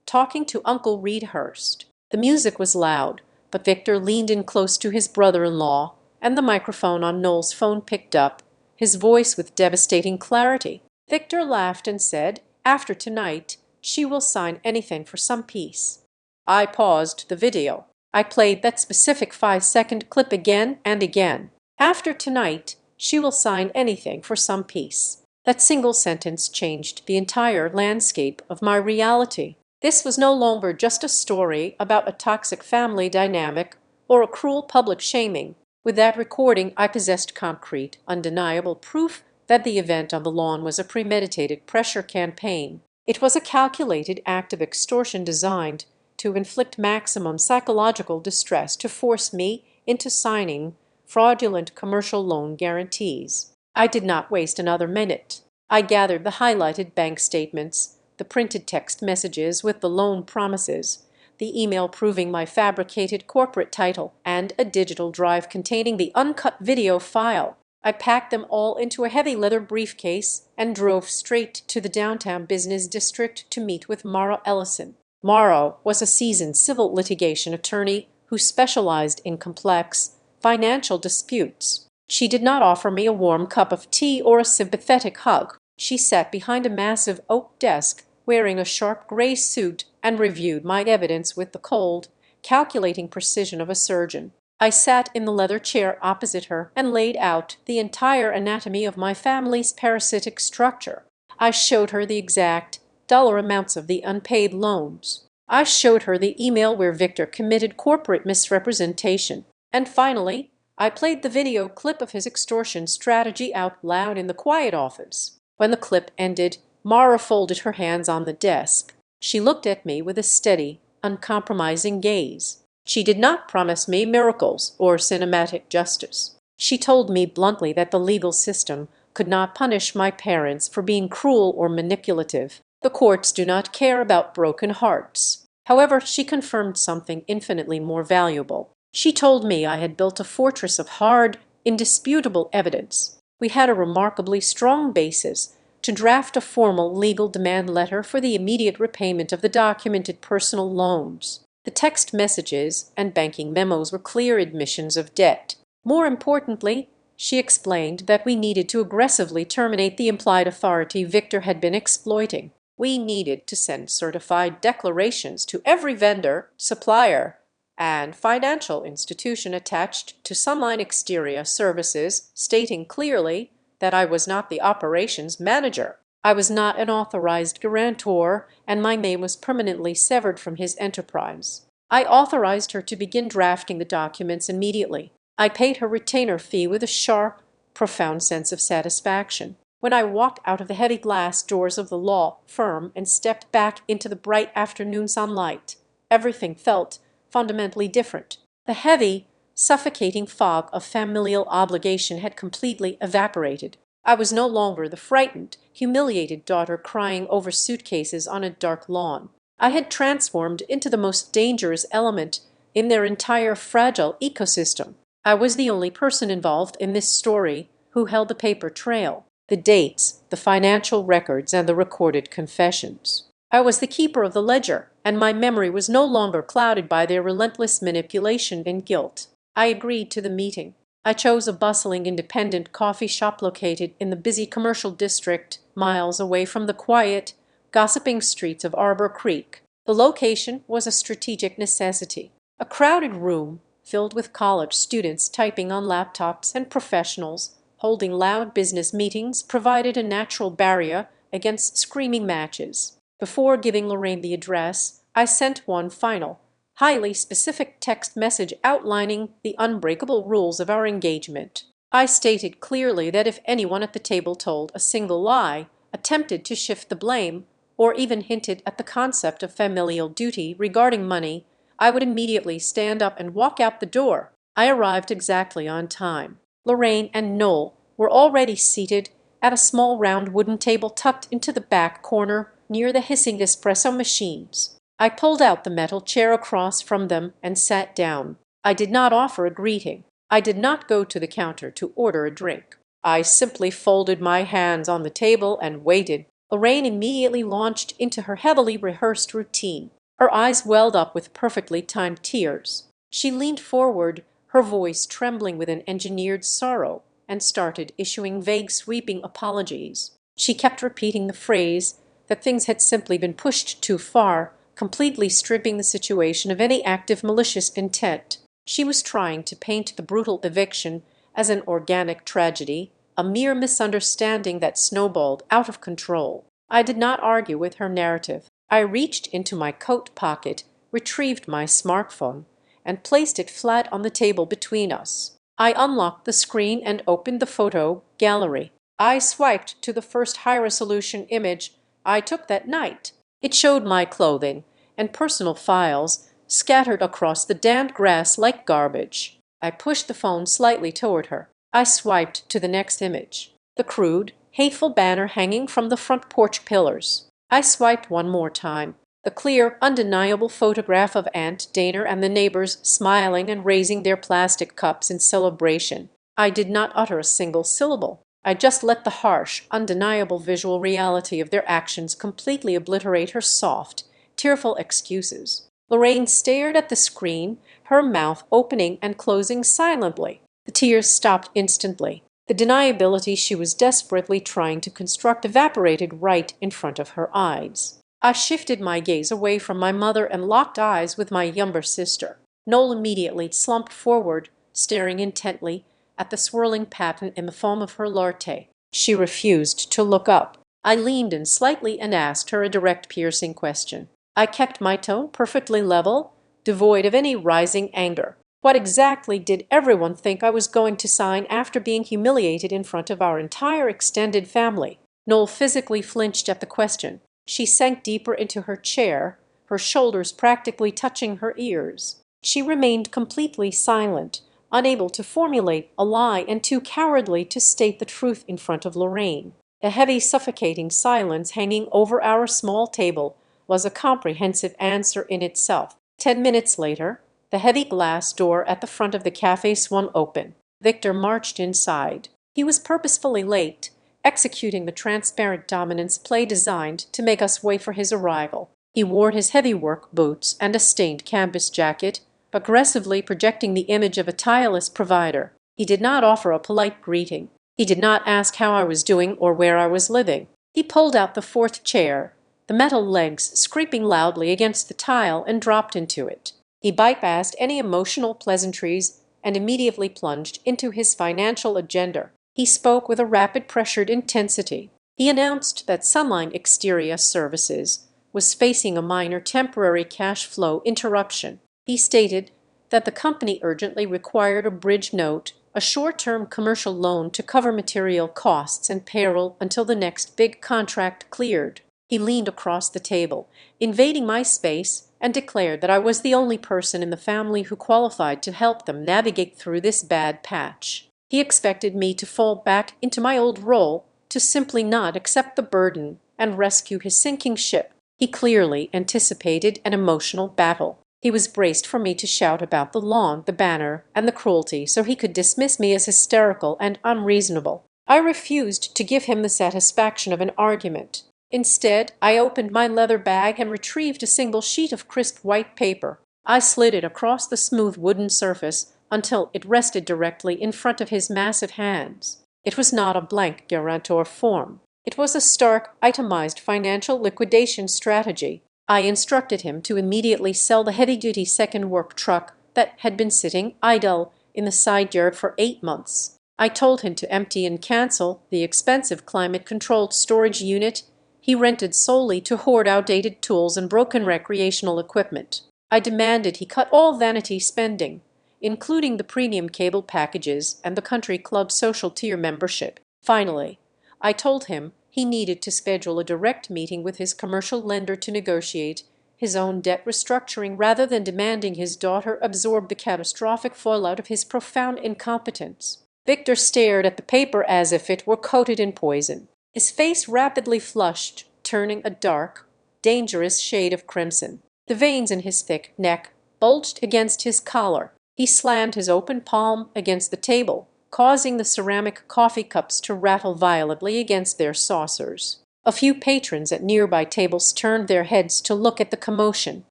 talking to Uncle Reed Hurst. The music was loud, but Victor leaned in close to his brother-in-law, and the microphone on Noel's phone picked up his voice with devastating clarity. Victor laughed and said, "After tonight, she will sign anything for some peace." I paused the video. I played that specific 5-second clip again and again. "After tonight, she will sign anything for some peace." That single sentence changed the entire landscape of my reality. This was no longer just a story about a toxic family dynamic or a cruel public shaming. With that recording, I possessed concrete, undeniable proof that the event on the lawn was a premeditated pressure campaign. It was a calculated act of extortion designed to inflict maximum psychological distress to force me into signing fraudulent commercial loan guarantees. I did not waste another minute. I gathered the highlighted bank statements, the printed text messages with the loan promises, the email proving my fabricated corporate title, and a digital drive containing the uncut video file. I packed them all into a heavy leather briefcase and drove straight to the downtown business district to meet with Mara Ellison. Mara was a seasoned civil litigation attorney who specialized in complex financial disputes. She did not offer me a warm cup of tea or a sympathetic hug. She sat behind a massive oak desk, wearing a sharp gray suit, and reviewed my evidence with the cold, calculating precision of a surgeon. I sat in the leather chair opposite her and laid out the entire anatomy of my family's parasitic structure. I showed her the exact dollar amounts of the unpaid loans. I showed her the email where Victor committed corporate misrepresentation. And finally, I played the video clip of his extortion strategy out loud in the quiet office. When the clip ended, Mara folded her hands on the desk. She looked at me with a steady, uncompromising gaze. She did not promise me miracles or cinematic justice. She told me bluntly that the legal system could not punish my parents for being cruel or manipulative. The courts do not care about broken hearts. However, she confirmed something infinitely more valuable. She told me I had built a fortress of hard, indisputable evidence. We had a remarkably strong basis to draft a formal legal demand letter for the immediate repayment of the documented personal loans. The text messages and banking memos were clear admissions of debt. More importantly, she explained that we needed to aggressively terminate the implied authority Victor had been exploiting. We needed to send certified declarations to every vendor, supplier, and financial institution attached to Sunline Exterior Services, stating clearly that I was not the operations manager. I was not an authorized guarantor, and my name was permanently severed from his enterprise. I authorized her to begin drafting the documents immediately. I paid her retainer fee with a sharp, profound sense of satisfaction. When I walked out of the heavy glass doors of the law firm and stepped back into the bright afternoon sunlight, everything felt fundamentally different. The heavy, suffocating fog of familial obligation had completely evaporated. I was no longer the frightened, humiliated daughter crying over suitcases on a dark lawn. I had transformed into the most dangerous element in their entire fragile ecosystem. I was the only person involved in this story who held the paper trail, the dates, the financial records, and the recorded confessions. I was the keeper of the ledger, and my memory was no longer clouded by their relentless manipulation and guilt. I agreed to the meeting. I chose a bustling independent coffee shop located in the busy commercial district, miles away from the quiet, gossiping streets of Arbor Creek. The location was a strategic necessity. A crowded room filled with college students typing on laptops and professionals holding loud business meetings provided a natural barrier against screaming matches. Before giving Lorraine the address, I sent one final, highly specific text message outlining the unbreakable rules of our engagement. I stated clearly that if anyone at the table told a single lie, attempted to shift the blame, or even hinted at the concept of familial duty regarding money, I would immediately stand up and walk out the door. I arrived exactly on time. Lorraine and Noel were already seated at a small round wooden table tucked into the back corner near the hissing espresso machines. I pulled out the metal chair across from them and sat down. I did not offer a greeting. I did not go to the counter to order a drink. I simply folded my hands on the table and waited. Lorraine immediately launched into her heavily rehearsed routine. Her eyes welled up with perfectly timed tears. She leaned forward, her voice trembling with an engineered sorrow, and started issuing vague, sweeping apologies. She kept repeating the phrase that things had simply been pushed too far, completely stripping the situation of any active malicious intent. She was trying to paint the brutal eviction as an organic tragedy, a mere misunderstanding that snowballed out of control. I did not argue with her narrative. I reached into my coat pocket, retrieved my smartphone, and placed it flat on the table between us. I unlocked the screen and opened the photo gallery. I swiped to the first high-resolution image I took that night. It showed my clothing and personal files scattered across the damp grass like garbage. I pushed the phone slightly toward her. I swiped to the next image, the crude, hateful banner hanging from the front porch pillars. I swiped one more time, the clear, undeniable photograph of Aunt Dana and the neighbors smiling and raising their plastic cups in celebration. I did not utter a single syllable. I just let the harsh, undeniable visual reality of their actions completely obliterate her soft, tearful excuses. Lorraine stared at the screen, her mouth opening and closing silently. The tears stopped instantly. The deniability she was desperately trying to construct evaporated right in front of her eyes. I shifted my gaze away from my mother and locked eyes with my younger sister. Noel immediately slumped forward, staring intently at the swirling pattern in the foam of her latte. She refused to look up. I leaned in slightly and asked her a direct, piercing question. I kept my tone perfectly level, devoid of any rising anger. What exactly did everyone think I was going to sign after being humiliated in front of our entire extended family? Noel physically flinched at the question. She sank deeper into her chair, her shoulders practically touching her ears. She remained completely silent, unable to formulate a lie and too cowardly to state the truth in front of Lorraine. A heavy, suffocating silence hanging over our small table was a comprehensive answer in itself. 10 minutes later, the heavy glass door at the front of the cafe swung open. Victor marched inside. He was purposefully late, executing the transparent dominance play designed to make us wait for his arrival. He wore his heavy work boots and a stained canvas jacket, aggressively projecting the image of a tireless provider. He did not offer a polite greeting. He did not ask how I was doing or where I was living. He pulled out the fourth chair, the metal legs scraping loudly against the tile, and dropped into it. He bypassed any emotional pleasantries and immediately plunged into his financial agenda. He spoke with a rapid, pressured intensity. He announced that Sunline Exterior Services was facing a minor temporary cash flow interruption. He stated that the company urgently required a bridge note, a short-term commercial loan to cover material costs and payroll until the next big contract cleared. He leaned across the table, invading my space, and declared that I was the only person in the family who qualified to help them navigate through this bad patch. He expected me to fall back into my old role, to simply not accept the burden and rescue his sinking ship. He clearly anticipated an emotional battle. He was braced for me to shout about the lawn, the banner, and the cruelty so he could dismiss me as hysterical and unreasonable. I refused to give him the satisfaction of an argument. Instead, I opened my leather bag and retrieved a single sheet of crisp white paper. I slid it across the smooth wooden surface until it rested directly in front of his massive hands. It was not a blank guarantor form. It was a stark, itemized financial liquidation strategy. I instructed him to immediately sell the heavy-duty second work truck that had been sitting idle in the side yard for 8 months. I told him to empty and cancel the expensive climate-controlled storage unit he rented solely to hoard outdated tools and broken recreational equipment. I demanded he cut all vanity spending, including the premium cable packages and the country club social tier membership. Finally, I told him he needed to schedule a direct meeting with his commercial lender to negotiate his own debt restructuring rather than demanding his daughter absorb the catastrophic fallout of his profound incompetence. Victor stared at the paper as if it were coated in poison. His face rapidly flushed, turning a dark, dangerous shade of crimson. The veins in his thick neck bulged against his collar. He slammed his open palm against the table, causing the ceramic coffee cups to rattle violently against their saucers. A few patrons at nearby tables turned their heads to look at the commotion.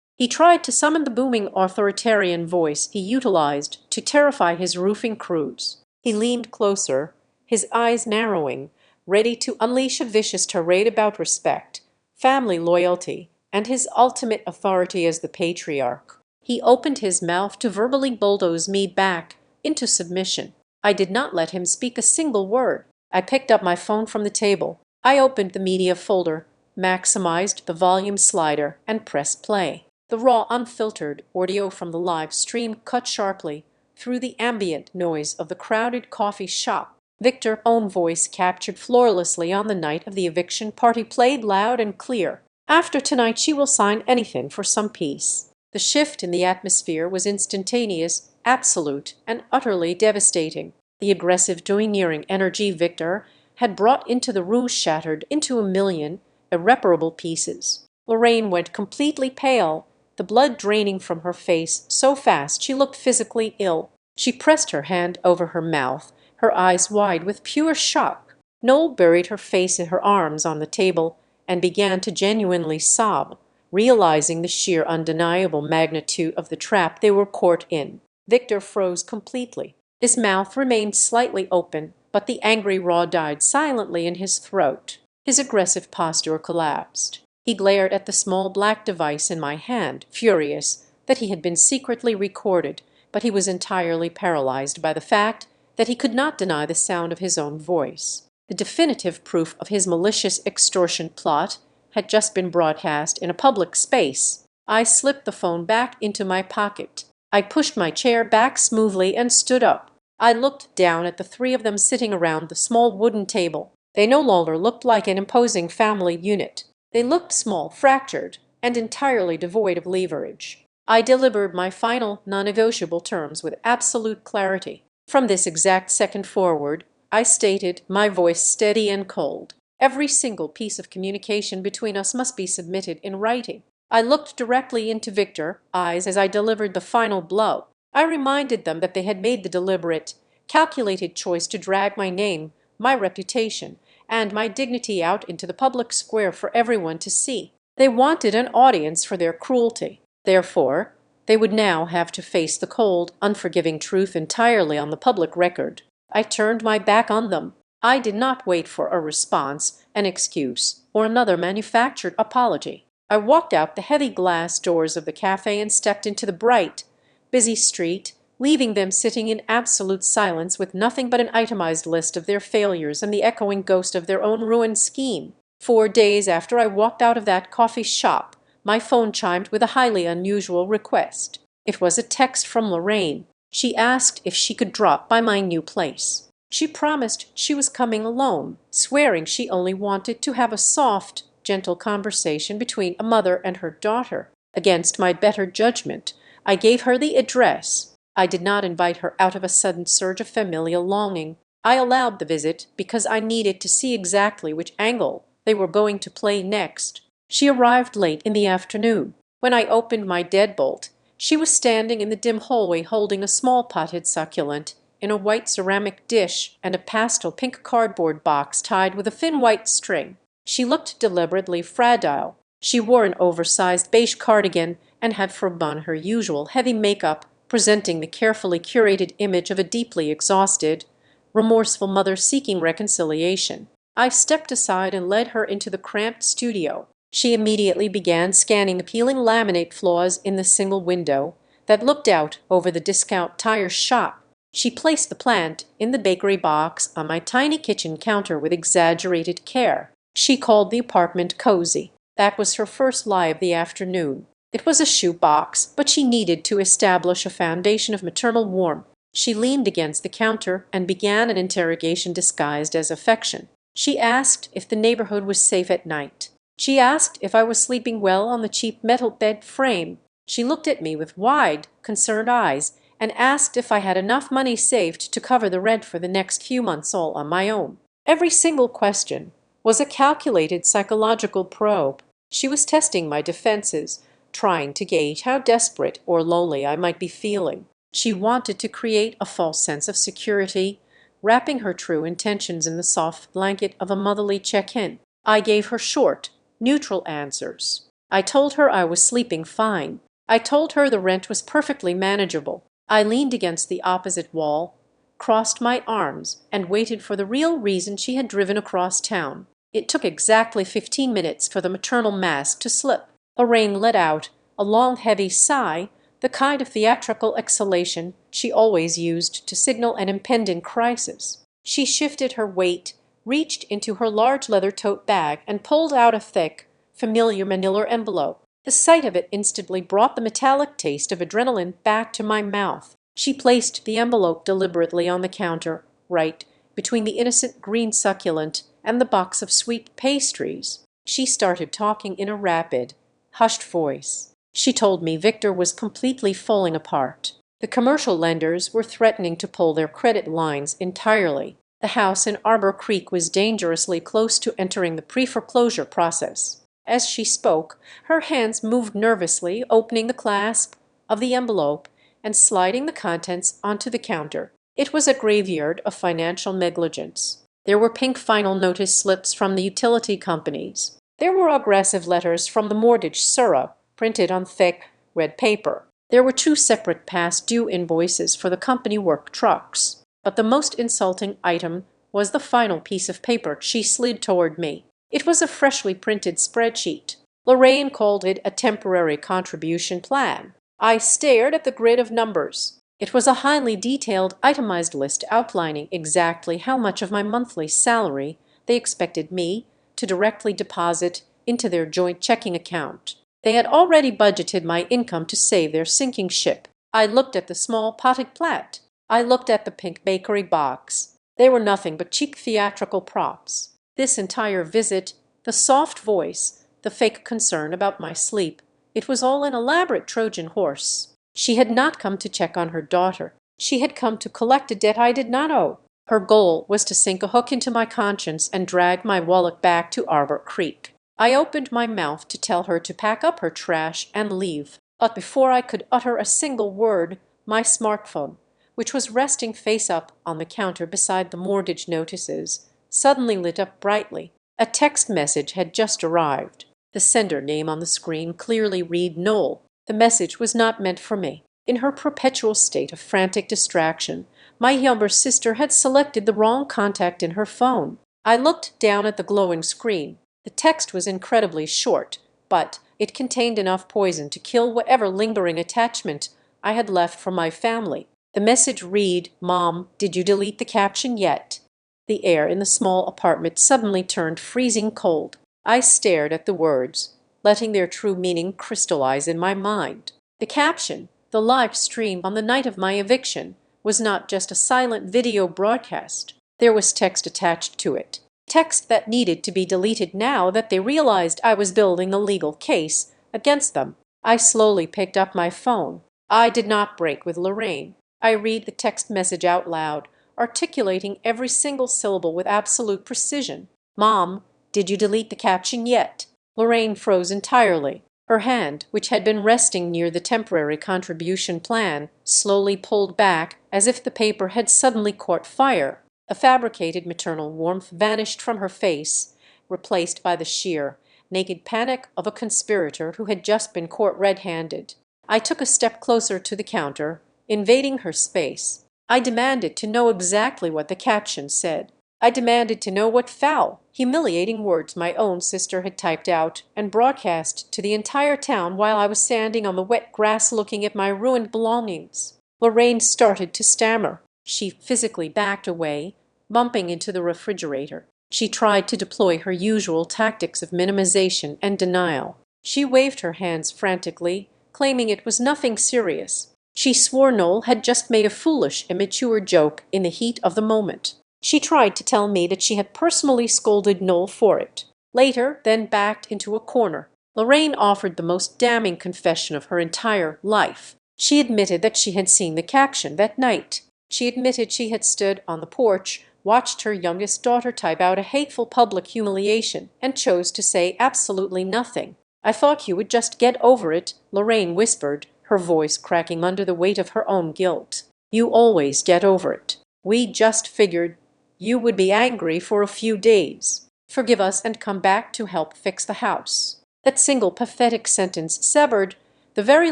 He tried to summon the booming authoritarian voice he utilized to terrify his roofing crews. He leaned closer, his eyes narrowing, ready to unleash a vicious tirade about respect, family loyalty, and his ultimate authority as the patriarch. He opened his mouth to verbally bulldoze me back into submission. I did not let him speak a single word. I picked up my phone from the table. I opened the media folder, maximized the volume slider, and pressed play. The raw, unfiltered audio from the live stream cut sharply through the ambient noise of the crowded coffee shop. Victor's own voice, captured flawlessly on the night of the eviction party, played loud and clear. After tonight she will sign anything for some peace. The shift in the atmosphere was instantaneous, absolute, and utterly devastating. The aggressive, domineering energy Victor had brought into the room shattered into a million irreparable pieces. Lorraine went completely pale, the blood draining from her face so fast she looked physically ill. She pressed her hand over her mouth, her eyes wide with pure shock. Noel buried her face in her arms on the table and began to genuinely sob, realizing the sheer undeniable magnitude of the trap they were caught in. Victor froze completely. His mouth remained slightly open, but the angry raw died silently in his throat. His aggressive posture collapsed. He glared at the small black device in my hand, furious that he had been secretly recorded, but he was entirely paralyzed by the fact that he could not deny the sound of his own voice. The definitive proof of his malicious extortion plot had just been broadcast in a public space. I slipped the phone back into my pocket. I pushed my chair back smoothly and stood up. I looked down at the three of them sitting around the small wooden table. They no longer looked like an imposing family unit. They looked small, fractured, and entirely devoid of leverage. I delivered my final, non-negotiable terms with absolute clarity. From this exact second forward, I stated, my voice steady and cold, every single piece of communication between us must be submitted in writing. I looked directly into Victor's eyes as I delivered the final blow. I reminded them that they had made the deliberate, calculated choice to drag my name, my reputation, and my dignity out into the public square for everyone to see. They wanted an audience for their cruelty. Therefore, they would now have to face the cold, unforgiving truth entirely on the public record. I turned my back on them. I did not wait for a response, an excuse, or another manufactured apology. I walked out the heavy glass doors of the cafe and stepped into the bright, busy street, leaving them sitting in absolute silence with nothing but an itemized list of their failures and the echoing ghost of their own ruined scheme. 4 days after I walked out of that coffee shop, my phone chimed with a highly unusual request. It was a text from Lorraine. She asked if she could drop by my new place. She promised she was coming alone, swearing she only wanted to have a soft, gentle conversation between a mother and her daughter. Against my better judgment, I gave her the address. I did not invite her out of a sudden surge of familial longing. I allowed the visit because I needed to see exactly which angle they were going to play next. She arrived late in the afternoon. When I opened my deadbolt, she was standing in the dim hallway holding a small potted succulent in a white ceramic dish and a pastel pink cardboard box tied with a thin white string. She looked deliberately fragile. She wore an oversized beige cardigan and had forbidden her usual heavy makeup presenting the carefully curated image of a deeply exhausted, remorseful mother seeking reconciliation. I stepped aside and led her into the cramped studio. She immediately began scanning the peeling laminate flaws in the single window that looked out over the discount tire shop. She placed the plant in the bakery box on my tiny kitchen counter with exaggerated care. She called the apartment cozy. That was her first lie of the afternoon. It was a shoe box, but she needed to establish a foundation of maternal warmth. She leaned against the counter and began an interrogation disguised as affection. She asked if the neighborhood was safe at night. She asked if I was sleeping well on the cheap metal bed frame. She looked at me with wide, concerned eyes and asked if I had enough money saved to cover the rent for the next few months all on my own. Every single question was a calculated psychological probe. She was testing my defenses, trying to gauge how desperate or lonely I might be feeling. She wanted to create a false sense of security, wrapping her true intentions in the soft blanket of a motherly check-in. I gave her short, neutral answers. I told her I was sleeping fine. I told her the rent was perfectly manageable. I leaned against the opposite wall, crossed my arms, and waited for the real reason she had driven across town. It took exactly 15 minutes for the maternal mask to slip. Lorraine let out a long, heavy sigh, the kind of theatrical exhalation she always used to signal an impending crisis. She shifted her weight, reached into her large leather tote bag, and pulled out a thick, familiar manila envelope. The sight of it instantly brought the metallic taste of adrenaline back to my mouth. She placed the envelope deliberately on the counter, right between the innocent green succulent and the box of sweet pastries. She started talking in a rapid, hushed voice. She told me Victor was completely falling apart. The commercial lenders were threatening to pull their credit lines entirely. The house in Arbor Creek was dangerously close to entering the pre-foreclosure process. As she spoke, her hands moved nervously, opening the clasp of the envelope and sliding the contents onto the counter. It was a graveyard of financial negligence. There were pink final notice slips from the utility companies. There were aggressive letters from the mortgage surah, printed on thick, red paper. There were 2 separate past due invoices for the company work trucks. But the most insulting item was the final piece of paper she slid toward me. It was a freshly printed spreadsheet. Lorraine called it a temporary contribution plan. I stared at the grid of numbers. It was a highly detailed, itemized list outlining exactly how much of my monthly salary they expected me to directly deposit into their joint checking account. They had already budgeted my income to save their sinking ship. I looked at the small potted plant. I looked at the pink bakery box. They were nothing but cheap theatrical props. This entire visit, the soft voice, the fake concern about my sleep, it was all an elaborate Trojan horse. She had not come to check on her daughter. She had come to collect a debt I did not owe. Her goal was to sink a hook into my conscience and drag my wallet back to Arbor Creek. I opened my mouth to tell her to pack up her trash and leave. But before I could utter a single word, my smartphone, which was resting face up on the counter beside the mortgage notices, suddenly lit up brightly. A text message had just arrived. The sender name on the screen clearly read Noel. The message was not meant for me. In her perpetual state of frantic distraction, my younger sister had selected the wrong contact in her phone. I looked down at the glowing screen. The text was incredibly short, but it contained enough poison to kill whatever lingering attachment I had left for my family. The message read, "Mom, did you delete the caption yet?" The air in the small apartment suddenly turned freezing cold. I stared at the words, letting their true meaning crystallize in my mind. The caption, the live stream on the night of my eviction, was not just a silent video broadcast. There was text attached to it. Text that needed to be deleted now that they realized I was building a legal case against them. I slowly picked up my phone. I did not break with Lorraine. I read the text message out loud, articulating every single syllable with absolute precision. "Mom, did you delete the caption yet?" Lorraine froze entirely. Her hand, which had been resting near the temporary contribution plan, slowly pulled back as if the paper had suddenly caught fire. A fabricated maternal warmth vanished from her face, replaced by the sheer, naked panic of a conspirator who had just been caught red-handed. I took a step closer to the counter, invading her space. I demanded to know exactly what the caption said. I demanded to know what foul, humiliating words my own sister had typed out and broadcast to the entire town while I was standing on the wet grass looking at my ruined belongings. Lorraine started to stammer. She physically backed away, bumping into the refrigerator. She tried to deploy her usual tactics of minimization and denial. She waved her hands frantically, claiming it was nothing serious. She swore Noel had just made a foolish, immature joke in the heat of the moment. She tried to tell me that she had personally scolded Noel for it. Later, then backed into a corner. Lorraine offered the most damning confession of her entire life. She admitted that she had seen the caption that night. She admitted she had stood on the porch, watched her youngest daughter type out a hateful public humiliation, and chose to say absolutely nothing. "I thought you would just get over it," Lorraine whispered, her voice cracking under the weight of her own guilt. "You always get over it. We just figured you would be angry for a few days. Forgive us and come back to help fix the house." That single pathetic sentence severed the very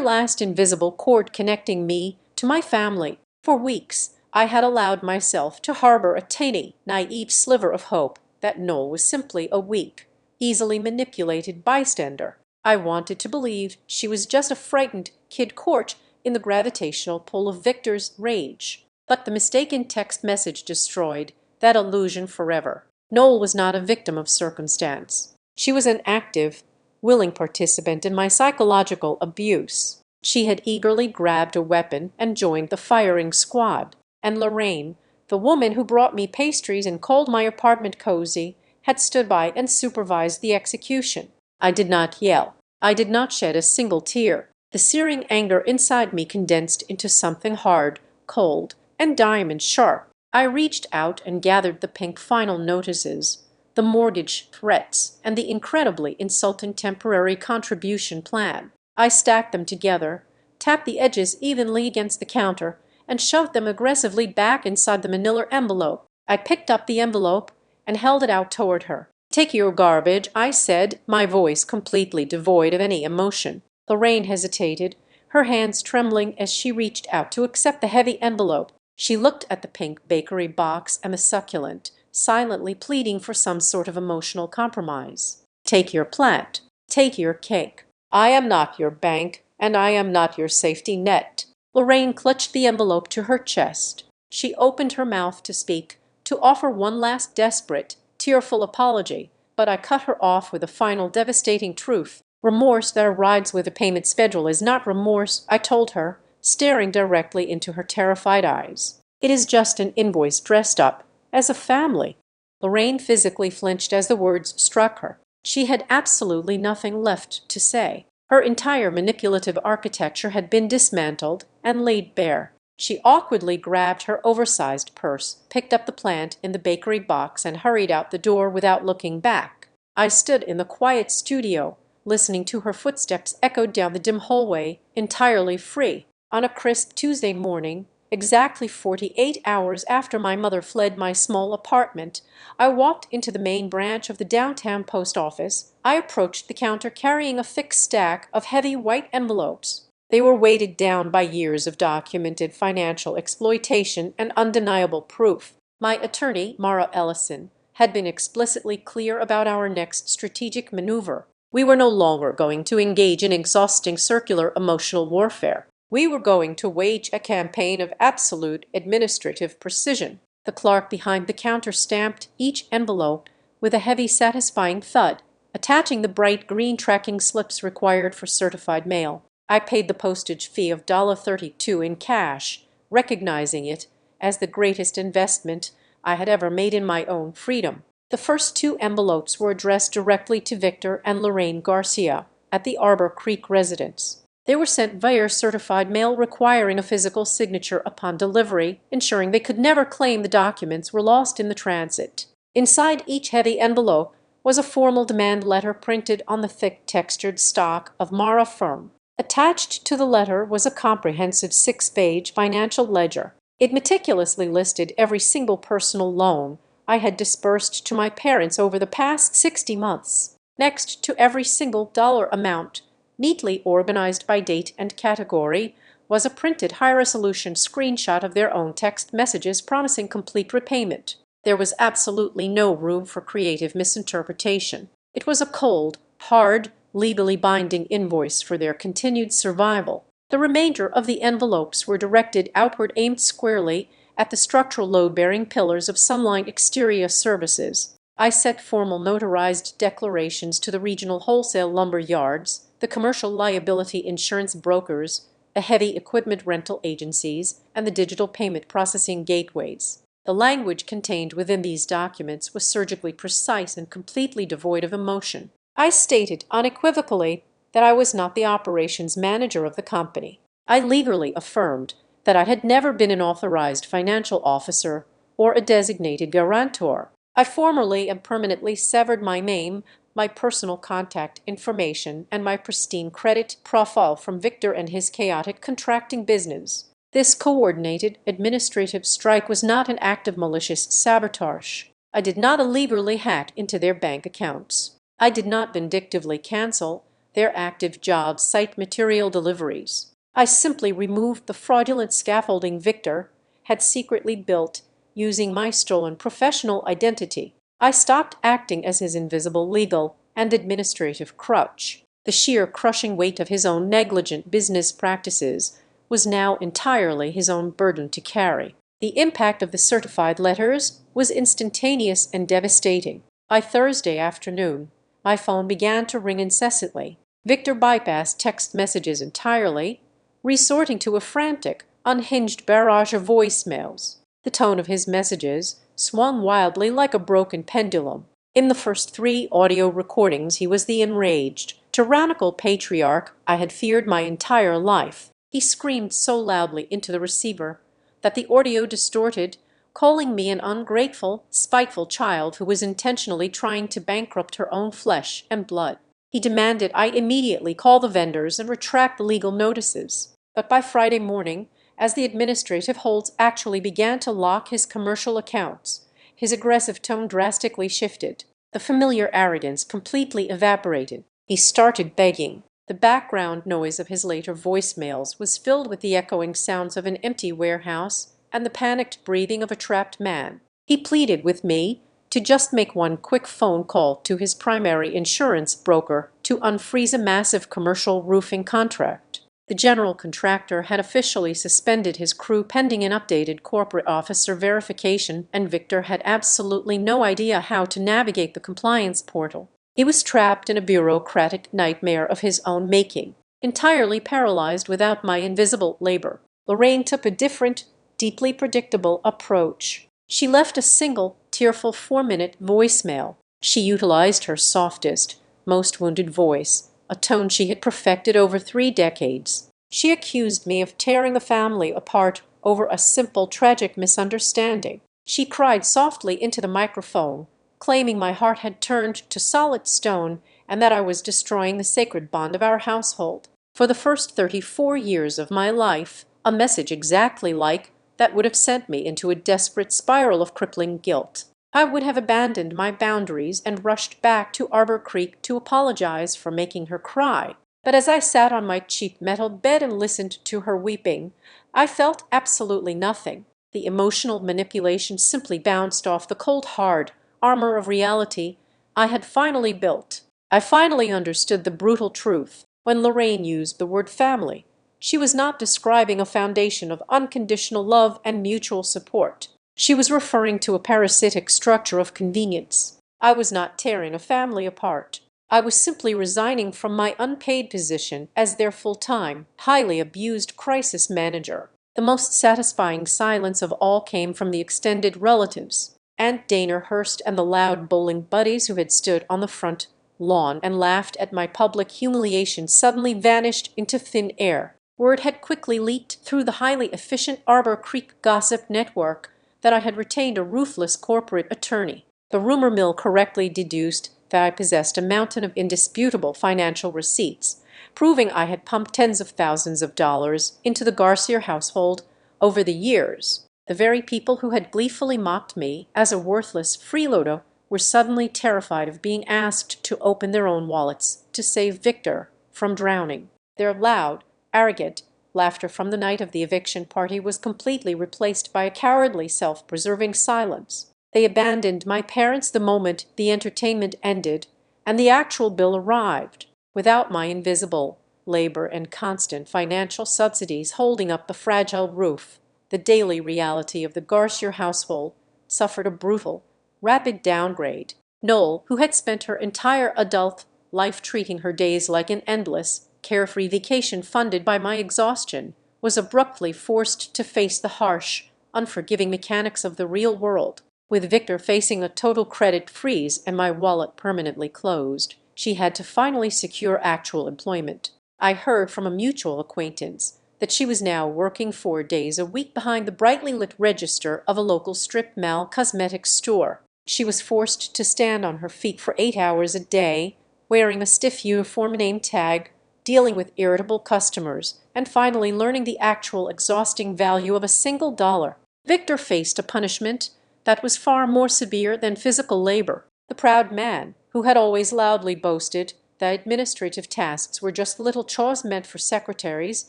last invisible cord connecting me to my family. For weeks, I had allowed myself to harbor a tiny, naive sliver of hope that Noel was simply a weak, easily manipulated bystander. I wanted to believe she was just a frightened kid caught in the gravitational pull of Victor's rage. But the mistaken text message destroyed that illusion forever. Noel was not a victim of circumstance. She was an active, willing participant in my psychological abuse. She had eagerly grabbed a weapon and joined the firing squad. And Lorraine, the woman who brought me pastries and called my apartment cozy, had stood by and supervised the execution. I did not yell. I did not shed a single tear. The searing anger inside me condensed into something hard, cold, and diamond sharp. I reached out and gathered the pink final notices, the mortgage threats, and the incredibly insulting temporary contribution plan. I stacked them together, tapped the edges evenly against the counter, and shoved them aggressively back inside the manila envelope. I picked up the envelope and held it out toward her. "Take your garbage," I said, my voice completely devoid of any emotion. Lorraine hesitated, her hands trembling as she reached out to accept the heavy envelope. She looked at the pink bakery box and the succulent, silently pleading for some sort of emotional compromise. "Take your plant. Take your cake. I am not your bank, and I am not your safety net." Lorraine clutched the envelope to her chest. She opened her mouth to speak, to offer one last desperate, tearful apology, but I cut her off with a final devastating truth. "Remorse that rides with a payment schedule is not remorse," I told her, staring directly into her terrified eyes. "It is just an invoice dressed up as a family." Lorraine physically flinched as the words struck her. She had absolutely nothing left to say. Her entire manipulative architecture had been dismantled and laid bare. She awkwardly grabbed her oversized purse, picked up the plant in the bakery box, and hurried out the door without looking back. I stood in the quiet studio, listening to her footsteps echoed down the dim hallway, entirely free. On a crisp Tuesday morning, exactly 48 hours after my mother fled my small apartment, I walked into the main branch of the downtown post office. I approached the counter carrying a thick stack of heavy white envelopes. They were weighted down by years of documented financial exploitation and undeniable proof. My attorney, Mara Ellison, had been explicitly clear about our next strategic maneuver. We were no longer going to engage in exhausting circular emotional warfare. We were going to wage a campaign of absolute administrative precision. The clerk behind the counter stamped each envelope with a heavy, satisfying thud, attaching the bright green tracking slips required for certified mail. I paid the postage fee of $32 in cash, recognizing it as the greatest investment I had ever made in my own freedom. The first 2 envelopes were addressed directly to Victor and Lorraine Garcia at the Arbor Creek residence. They were sent via certified mail requiring a physical signature upon delivery, ensuring they could never claim the documents were lost in the transit. Inside each heavy envelope was a formal demand letter printed on the thick textured stock of Mara firm. Attached to the letter was a comprehensive 6-page financial ledger. It meticulously listed every single personal loan I had disbursed to my parents over the past 60 months. Next to every single dollar amount, neatly organized by date and category, was a printed high-resolution screenshot of their own text messages promising complete repayment. There was absolutely no room for creative misinterpretation. It was a cold, hard, legally binding invoice for their continued survival. The remainder of the envelopes were directed outward, aimed squarely at the structural load-bearing pillars of Sunlight Exterior Services. I sent formal notarized declarations to the regional wholesale lumber yards, the commercial liability insurance brokers, the heavy equipment rental agencies, and the digital payment processing gateways. The language contained within these documents was surgically precise and completely devoid of emotion. I stated unequivocally that I was not the operations manager of the company. I legally affirmed that I had never been an authorized financial officer or a designated guarantor. I formally and permanently severed my name, my personal contact information, and my pristine credit profile from Victor and his chaotic contracting business. This coordinated administrative strike was not an act of malicious sabotage. I did not illegally hack into their bank accounts. I did not vindictively cancel their active job site material deliveries. I simply removed the fraudulent scaffolding Victor had secretly built using my stolen professional identity. I stopped acting as his invisible legal and administrative crutch. The sheer crushing weight of his own negligent business practices was now entirely his own burden to carry. The impact of the certified letters was instantaneous and devastating. By Thursday afternoon, my phone began to ring incessantly. Victor bypassed text messages entirely, resorting to a frantic, unhinged barrage of voicemails. The tone of his messages swung wildly like a broken pendulum. In the first 3 audio recordings he was the enraged, tyrannical patriarch I had feared my entire life. He screamed so loudly into the receiver that the audio distorted, calling me an ungrateful, spiteful child who was intentionally trying to bankrupt her own flesh and blood. He demanded I immediately call the vendors and retract the legal notices. But by Friday morning, as the administrative holds actually began to lock his commercial accounts, his aggressive tone drastically shifted. The familiar arrogance completely evaporated. He started begging. The background noise of his later voicemails was filled with the echoing sounds of an empty warehouse and the panicked breathing of a trapped man. He pleaded with me to just make one quick phone call to his primary insurance broker to unfreeze a massive commercial roofing contract. The general contractor had officially suspended his crew pending an updated corporate officer verification, and Victor had absolutely no idea how to navigate the compliance portal. He was trapped in a bureaucratic nightmare of his own making, entirely paralyzed without my invisible labor. Lorraine took a different, deeply predictable approach. She left a single, tearful 4-minute voicemail. She utilized her softest, most wounded voice, a tone she had perfected over 3 decades. She accused me of tearing the family apart over a simple, tragic misunderstanding. She cried softly into the microphone, claiming my heart had turned to solid stone and that I was destroying the sacred bond of our household. For the first 34 years of my life, a message exactly like that would have sent me into a desperate spiral of crippling guilt. I would have abandoned my boundaries and rushed back to Arbor Creek to apologize for making her cry. But as I sat on my cheap metal bed and listened to her weeping, I felt absolutely nothing. The emotional manipulation simply bounced off the cold, hard armor of reality I had finally built. I finally understood the brutal truth. When Lorraine used the word family, she was not describing a foundation of unconditional love and mutual support. She was referring to a parasitic structure of convenience. I was not tearing a family apart. I was simply resigning from my unpaid position as their full-time, highly abused crisis manager. The most satisfying silence of all came from the extended relatives. Aunt Dana Hurst and the loud bowling buddies who had stood on the front lawn and laughed at my public humiliation suddenly vanished into thin air. Word had quickly leaked through the highly efficient Arbor Creek gossip network that I had retained a ruthless corporate attorney. The rumor mill correctly deduced that I possessed a mountain of indisputable financial receipts, proving I had pumped tens of thousands of dollars into the Garcia household over the years. The very people who had gleefully mocked me as a worthless freeloader were suddenly terrified of being asked to open their own wallets to save Victor from drowning. Their loud, arrogant, Laughter from the night of the eviction party was completely replaced by a cowardly, self-preserving silence. They abandoned my parents the moment the entertainment ended, and the actual bill arrived, without my invisible labor and constant financial subsidies holding up the fragile roof. The daily reality of the Garcia household suffered a brutal, rapid downgrade. Noel, who had spent her entire adult life treating her days like an endless, carefree vacation funded by my exhaustion, was abruptly forced to face the harsh, unforgiving mechanics of the real world. With Victor facing a total credit freeze and my wallet permanently closed, she had to finally secure actual employment. I heard from a mutual acquaintance that she was now working 4 days a week behind the brightly lit register of a local strip mall cosmetics store. She was forced to stand on her feet for 8 hours a day, wearing a stiff uniform name tag, dealing with irritable customers, and finally learning the actual exhausting value of a single dollar. Victor faced a punishment that was far more severe than physical labor. The proud man, who had always loudly boasted that administrative tasks were just little chores meant for secretaries,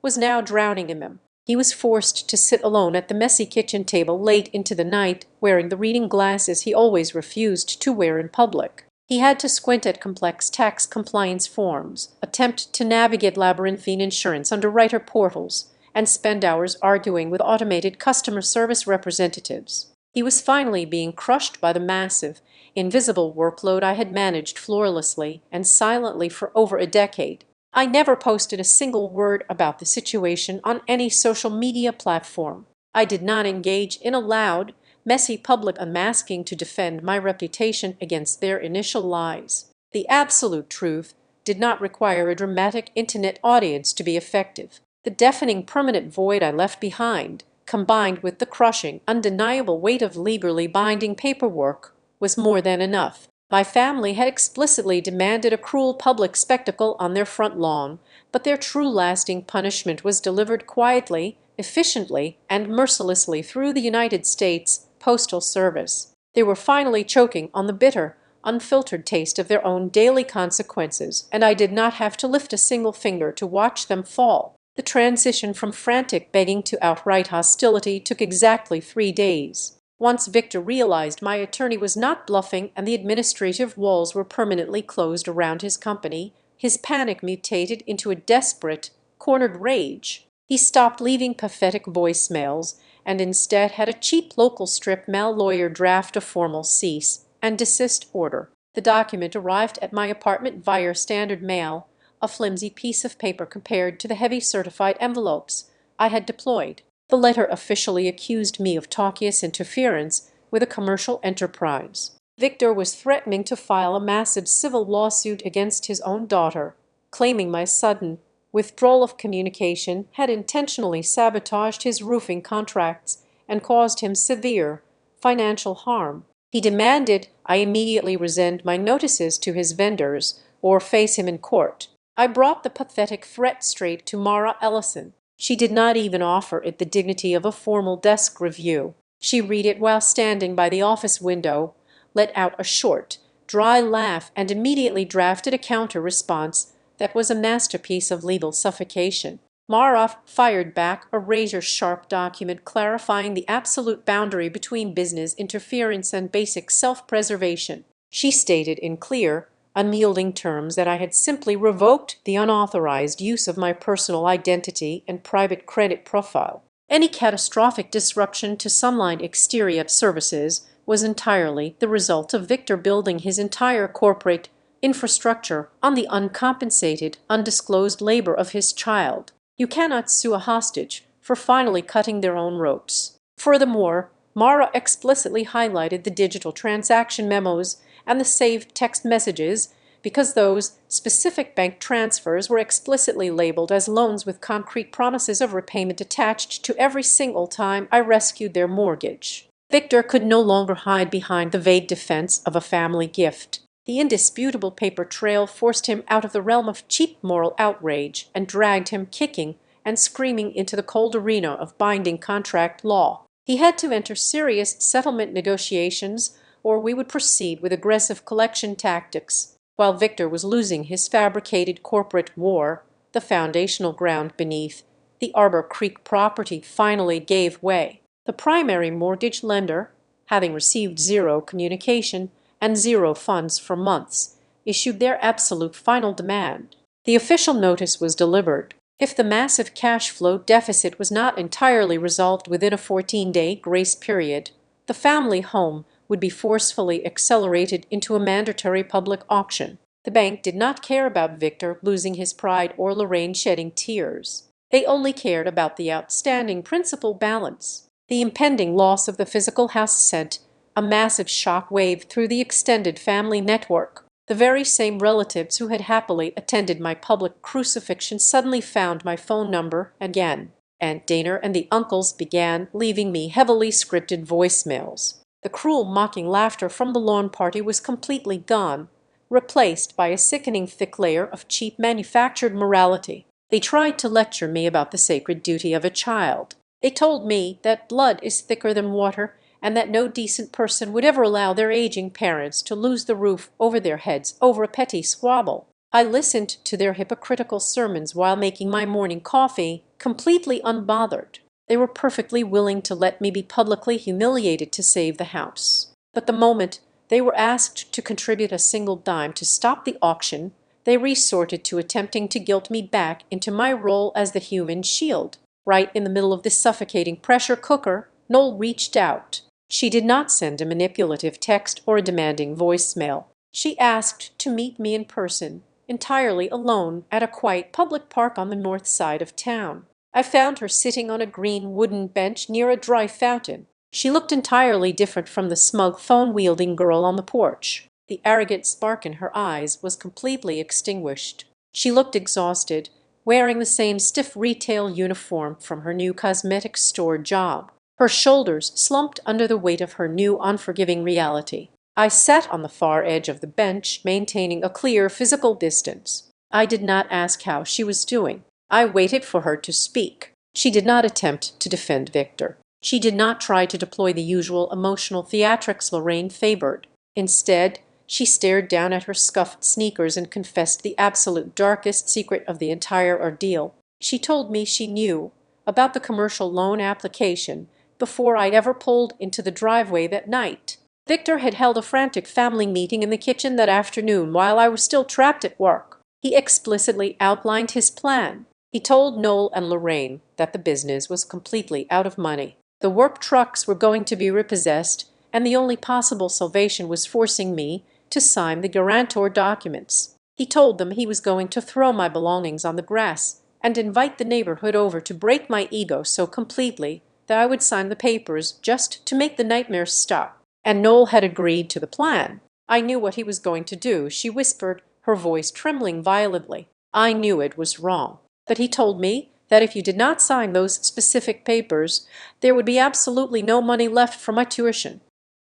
was now drowning in them. He was forced to sit alone at the messy kitchen table late into the night, wearing the reading glasses he always refused to wear in public. He had to squint at complex tax compliance forms, attempt to navigate labyrinthine insurance underwriter portals, and spend hours arguing with automated customer service representatives. He was finally being crushed by the massive, invisible workload I had managed flawlessly and silently for over a decade. I never posted a single word about the situation on any social media platform. I did not engage in a loud, messy public unmasking to defend my reputation against their initial lies. The absolute truth did not require a dramatic internet audience to be effective. The deafening permanent void I left behind, combined with the crushing, undeniable weight of legally binding paperwork, was more than enough. My family had explicitly demanded a cruel public spectacle on their front lawn, but their true lasting punishment was delivered quietly, efficiently, and mercilessly through the United States Postal Service. They were finally choking on the bitter, unfiltered taste of their own daily consequences, and I did not have to lift a single finger to watch them fall. The transition from frantic begging to outright hostility took exactly 3 days. Once Victor realized my attorney was not bluffing and the administrative walls were permanently closed around his company, his panic mutated into a desperate, cornered rage. He stopped leaving pathetic voicemails and instead had a cheap local strip mall lawyer draft a formal cease and desist order. The document arrived at my apartment via standard mail, a flimsy piece of paper compared to the heavy certified envelopes I had deployed. The letter officially accused me of tactious interference with a commercial enterprise. Victor was threatening to file a massive civil lawsuit against his own daughter, claiming my sudden withdrawal of communication had intentionally sabotaged his roofing contracts and caused him severe financial harm. He demanded I immediately rescind my notices to his vendors or face him in court. I brought the pathetic threat straight to Mara Ellison. She did not even offer it the dignity of a formal desk review. She read it while standing by the office window, let out a short, dry laugh, and immediately drafted a counter-response that was a masterpiece of legal suffocation. Mara fired back a razor-sharp document clarifying the absolute boundary between business interference and basic self-preservation. She stated in clear, unyielding terms that I had simply revoked the unauthorized use of my personal identity and private credit profile. Any catastrophic disruption to Sunline exterior services was entirely the result of Victor building his entire corporate infrastructure on the uncompensated, undisclosed labor of his child. You cannot sue a hostage for finally cutting their own ropes. Furthermore, Mara explicitly highlighted the digital transaction memos and the saved text messages because those specific bank transfers were explicitly labeled as loans with concrete promises of repayment attached to every single time I rescued their mortgage. Victor could no longer hide behind the vague defense of a family gift. The indisputable paper trail forced him out of the realm of cheap moral outrage and dragged him kicking and screaming into the cold arena of binding contract law. He had to enter serious settlement negotiations, or we would proceed with aggressive collection tactics. While Victor was losing his fabricated corporate war, the foundational ground beneath, The Arbor Creek property finally gave way. The primary mortgage lender, having received zero communication and zero funds for months, issued their absolute final demand. The official notice was delivered. If the massive cash flow deficit was not entirely resolved within a 14-day grace period, the family home would be forcefully accelerated into a mandatory public auction. The bank did not care about Victor losing his pride or Lorraine shedding tears. They only cared about the outstanding principal balance. The impending loss of the physical house sent a massive shock wave through the extended family network. The very same relatives who had happily attended my public crucifixion suddenly found my phone number again. Aunt Dana and the uncles began leaving me heavily scripted voicemails. The cruel, mocking laughter from the lawn party was completely gone, replaced by a sickening thick layer of cheap manufactured morality. They tried to lecture me about the sacred duty of a child. They told me that blood is thicker than water and that no decent person would ever allow their aging parents to lose the roof over their heads over a petty squabble. I listened to their hypocritical sermons while making my morning coffee, completely unbothered. They were perfectly willing to let me be publicly humiliated to save the house. But the moment they were asked to contribute a single dime to stop the auction, they resorted to attempting to guilt me back into my role as the human shield. Right in the middle of this suffocating pressure cooker, Noel reached out. She did not send a manipulative text or a demanding voicemail. She asked to meet me in person, entirely alone, at a quiet public park on the north side of town. I found her sitting on a green wooden bench near a dry fountain. She looked entirely different from the smug phone-wielding girl on the porch. The arrogant spark in her eyes was completely extinguished. She looked exhausted, wearing the same stiff retail uniform from her new cosmetics store job. Her shoulders slumped under the weight of her new unforgiving reality. I sat on the far edge of the bench, maintaining a clear physical distance. I did not ask how she was doing. I waited for her to speak. She did not attempt to defend Victor. She did not try to deploy the usual emotional theatrics Lorraine favored. Instead, she stared down at her scuffed sneakers and confessed the absolute darkest secret of the entire ordeal. She told me she knew about the commercial loan application before I'd ever pulled into the driveway that night. Victor had held a frantic family meeting in the kitchen that afternoon while I was still trapped at work. He explicitly outlined his plan. He told Noel and Lorraine that the business was completely out of money. The work trucks were going to be repossessed, and the only possible salvation was forcing me to sign the guarantor documents. He told them he was going to throw my belongings on the grass and invite the neighborhood over to break my ego so completely that I would sign the papers just to make the nightmares stop. And Noel had agreed to the plan. I knew what he was going to do, she whispered, her voice trembling violently. I knew it was wrong. But he told me that if you did not sign those specific papers, there would be absolutely no money left for my tuition.